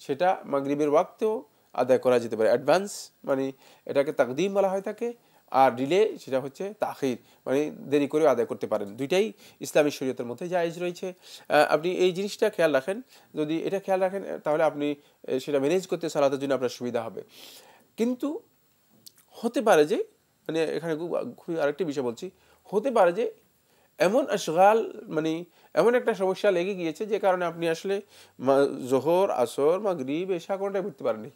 [SPEAKER 3] সেটা মাগরিবের ওয়াক্তেও আদায় করা যেতে পারে। অ্যাডভান্স মানে এটাকে তাকদিম বলা হয় থাকে, আর ডিলে সেটা হচ্ছে তাখির, মানে দেরি করে আদায় করতে পারেন। দুইটাই ইসলামী শরীয়তের মধ্যে জায়েজ রয়েছে। আপনি এই জিনিসটা খেয়াল রাখেন, যদি এটা খেয়াল রাখেন তাহলে আপনি সেটা ম্যানেজ করতে সালাতের জন্য আপনার সুবিধা হবে। কিন্তু হতে পারে যে, মানে এখানে খুবই আরেকটি বিষয় বলছি, হতে পারে যে এমন আশগাল মানে এমন একটা সমস্যা লেগে গিয়েছে যে কারণে আপনি আসলে জোহর, আসর, মাগরিব, এশা কোনটাই পড়তে পারেননি।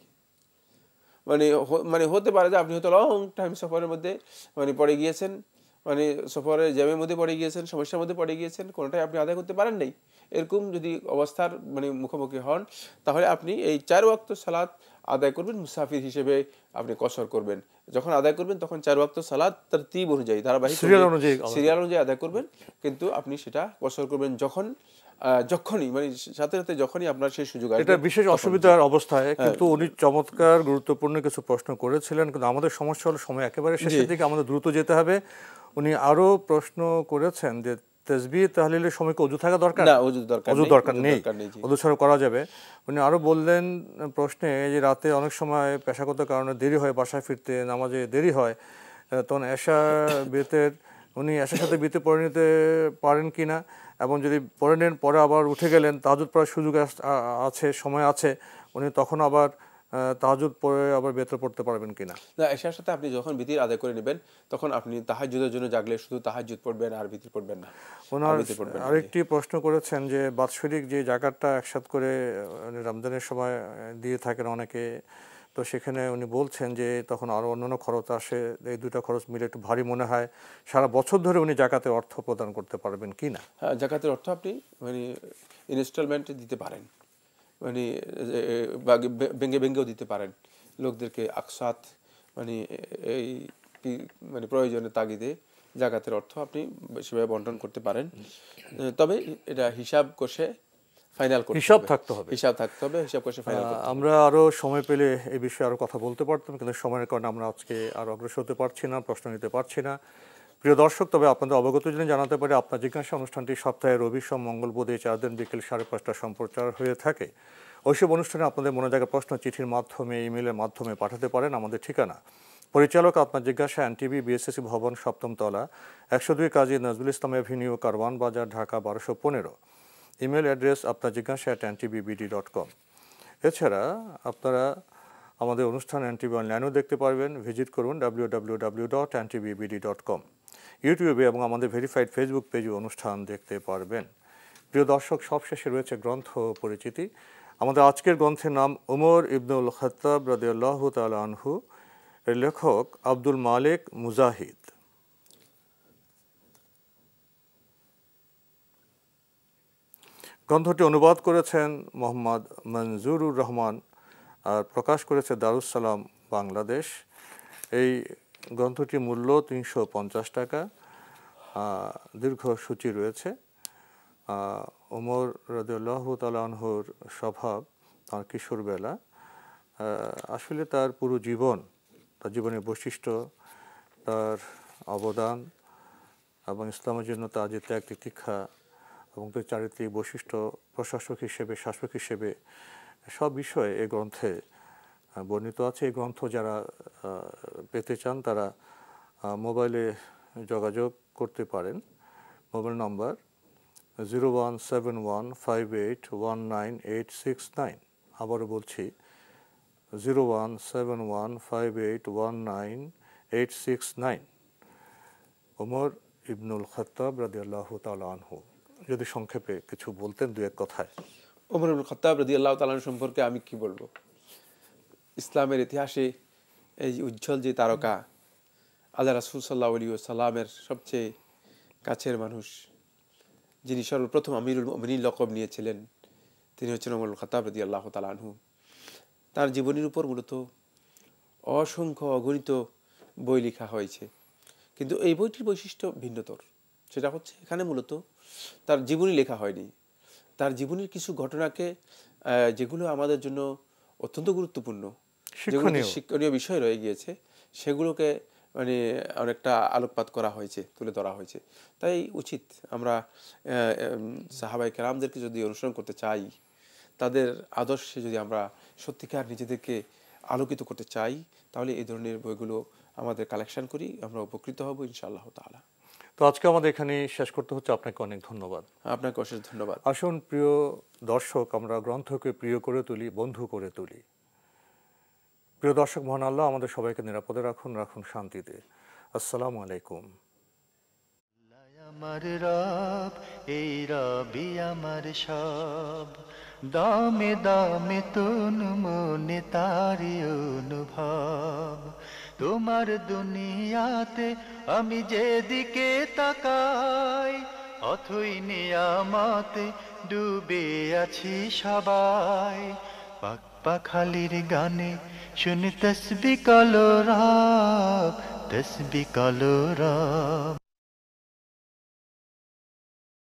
[SPEAKER 3] মানে হতে পারে যে আপনি হয়তো লং টাইম সফরের মধ্যে মানে পড়ে গিয়েছেন, মানে সফরের জ্যামের মধ্যে পড়ে গিয়েছেন, সমস্যার মধ্যে পড়ে গিয়েছেন, কোনোটাই আপনি আদায় করতে পারেন নাই। এরকম যদি অবস্থার মানে মুখোমুখি হন, তাহলে আপনি এই 4 ওয়াক্ত সালাত আদায় করবেন, মুসাফির হিসেবে আপনি কসর করবেন। যখন আদায় করবেন তখন 4 ওয়াক্ত সালাত তারতিব অনুযায়ী, ধারাবাহিক সিরিয়াল অনুযায়ী আদায় করবেন, কিন্তু আপনি সেটা কসর করবেন যখনই মানে সাথে সাথে যখনই আপনার সেই সুযোগ আসবে।
[SPEAKER 2] এটা বিশেষ অসুবিধার অবস্থায় কিন্তু উনি চমৎকার গুরুত্বপূর্ণ কিছু প্রশ্ন করেছিলেন, কিন্তু আমাদের সমস্যা হলো সময় একেবারে শেষের দিকে, আমাদের দ্রুত যেতে হবে। উনি আরো প্রশ্ন করেছেন যে তাসবিহ তাহলিলের সময় কি ওযু থাকা দরকার?
[SPEAKER 3] না, ওযু
[SPEAKER 2] দরকার নেই, ওযু ছাড়া করা যাবে। উনি আরো বললেন প্রশ্নে যে রাতে অনেক সময় পেশাগত কারণে দেরি হয়, বাসায় ফিরতে নামাজে দেরি হয়, তখন এশা বেতের উনি এশার সাথে বিতে পড়ে নিতে পারেন কিনা, এবং যদি পড়ে নেন পরে আবার উঠে গেলেন, তাহাজ্জুদ পড়ার সুযোগ আছে, সময় আছে, উনি তখন আবার তাহাজ্জুদ পড়ে আবার বেতর পড়তে পারবেন কিনা?
[SPEAKER 3] না, এশার সাথে আপনি যখন বিতির আদায় করে নেবেন তখন আপনি তাহাজ্জুদের জন্য জাগলে শুধু তাহাজ্জুদ পড়বেন আর বিতির পড়বেন না।
[SPEAKER 2] ওনার আরেকটি প্রশ্ন করেছেন যে বাৎসরিক যে জাকাতটা একসাথ করে রমজানের সময় দিয়ে থাকেন অনেকে, তো সেখানে উনি বলছেন যে তখন আরও অন্যান্য খরচ আসে, এই দুটো খরচ মিলে একটু ভারী মনে হয়, সারা বছর ধরে উনি জাকাতের অর্থ প্রদান করতে পারবেন কি না?
[SPEAKER 3] হ্যাঁ, জাকাতের অর্থ আপনি মানে ইনস্টলমেন্টে দিতে পারেন, মানে ভেঙ্গেও দিতে পারেন লোকদেরকে, আকসাত মানে এই মানে প্রয়োজনের তাগিদে জাকাতের অর্থ আপনি সেভাবে বন্টন করতে পারেন। তবে এটা হিসাব কষে ফাইনাল করতে হবে, হিসাব থাকতে হবে, হিসাব কষে ফাইনাল করতে হবে।
[SPEAKER 2] আমরা আরও সময় পেলে এই বিষয়ে আরও কথা বলতে পারতাম, কিন্তু সময়ের কারণে আমরা আজকে আর অগ্রসর হতে পারছি না, প্রশ্ন নিতে পারছি না। প্রিয় দর্শক, তবে আপনাদের অবগত জন্য জানাতে পারি আপনার জিজ্ঞাসা অনুষ্ঠানটি সপ্তাহে রবি, সোম, মঙ্গল, বুধ এই 4 দিন বিকেল 5:30 সম্প্রচার হয়ে থাকে। ওইসব অনুষ্ঠানে আপনাদের মনে জায়গা প্রশ্ন চিঠির মাধ্যমে, ইমেলের মাধ্যমে পাঠাতে পারেন। আমাদের ঠিকানা পরিচালক আপনার জিজ্ঞাসা, এনটিভি, বিএসএসসি ভবন, 7ম তলা, 102 কাজী নজরুল ইসলাম এভিনিউ, কারওয়ান বাজার, ঢাকা 1215। ইমেল অ্যাড্রেস আপনার জিজ্ঞাসা @ntbbd.com। এছাড়া আপনারা আমাদের অনুষ্ঠান এনটিভি অনলাইনেও দেখতে পারবেন, ভিজিট করুন www.ntbbd.com। ইউটিউবে এবং আমাদের ভেরিফাইড ফেসবুক পেজে অনুষ্ঠান দেখতে পারবেন। প্রিয় দর্শক, সবশেষে রয়েছে গ্রন্থ পরিচিতি। আমাদের আজকের গ্রন্থের নাম উমর ইবনুল খাত্তাব রাদিয়াল্লাহু তাআলা আনহু, এর লেখক আব্দুল মালিক মুজাহিদ। গ্রন্থটি অনুবাদ করেছেন মোহাম্মদ মনজুরুর রহমান আর প্রকাশ করেছে দারুস সালাম বাংলাদেশ। এই গ্রন্থটির মূল্য 350 টাকা। দীর্ঘ সূচি রয়েছে। ওমর রাদিয়াল্লাহু তাআলা আনহুর স্বভাব, তার কিশোরবেলা, আসলে তার পুরো জীবন, তার জীবনের বৈশিষ্ট্য, তার অবদান এবং ইসলামের জন্য তার যে ত্যাগ তিতিক্ষা এবং তার চারিত্রিক বৈশিষ্ট্য, প্রশাসক হিসেবে, শাসক হিসেবে, সব বিষয়ে এই গ্রন্থে বর্ণিত আছে। এই গ্রন্থ যারা পেতে চান তারা মোবাইলে যোগাযোগ করতে পারেন। মোবাইল নম্বর 01715819869। আবারও বলছি 01715819869। ওমর ইবনুল খাত্তাব রাদিয়াল্লাহু তাআলা আনহু। যদি সংক্ষেপে কিছু বলতেন 2-1 কথায়।
[SPEAKER 3] ওমর ইবনে খাত্তাব রাদিয়াল্লাহু তাআলা সম্পর্কে আমি কি বলবো? ইসলামের ইতিহাসে এই উজ্জ্বল যে তারকা, আল্লাহ রাসূল সাল্লাল্লাহু আলাইহি ওয়াসাল্লামের সবচেয়ে কাছের মানুষ, যিনি সর্বপ্রথম আমিরুল মুমিনিন লকব নিয়েছিলেন, তিনি হচ্ছেন ওমর ইবনে খাত্তাব রাদিয়াল্লাহু তাআলা আনহু। তার জীবনীর উপর মূলত অসংখ্য অগণিত বই লেখা হয়েছে, কিন্তু এই বইটির বৈশিষ্ট্য ভিন্নতর। সেটা হচ্ছে এখানে মূলত তার জীবনী লেখা হয়নি, তার জীবনীর কিছু ঘটনাকে যেগুলো আমাদের জন্য অত্যন্ত গুরুত্বপূর্ণ, যেগুলো শিক্ষণীয় বিষয় রয়ে গিয়েছে, সেগুলোকে মানে অনেকটা আলোকপাত করা হয়েছে, তুলে ধরা হয়েছে। তাই উচিত আমরা সাহাবায়ে কেরামদেরকে যদি অনুসরণ করতে চাই, তাদের আদর্শে যদি আমরা সত্যিকার নিজেদেরকে আলোকিত করতে চাই, তাহলে এই ধরনের বইগুলো আমাদের কালেকশন করি, আমরা উপকৃত হব ইনশাআল্লাহ তাআলা।
[SPEAKER 2] তো আজকে আমাদের এখানে শেষ করতে হচ্ছে। আপনাকে অনেক ধন্যবাদ।
[SPEAKER 3] আপনাকে অশেষ ধন্যবাদ।
[SPEAKER 2] আসুন প্রিয় দর্শক, আমরা গ্রন্থকে প্রিয় করে তুলি, বন্ধু করে তুলি। প্রিয় দর্শক, মহান আল্লাহ আমাদের সবাইকে নিরাপদে রাখুন, রাখুন শান্তিতে। আসসালামু আলাইকুম।
[SPEAKER 1] আমার রব, এই রবি আমার সব, দামে দামে তন মনে তারি অনুভব। তোমার দুনিয়াতে আমি যেদিকে তাকাই, অথই নিয়ামতে ডুবে আছি সবাই। পাক পাখালির গানে শুনি তসবিহ কলরব, তসবিহ কলরব।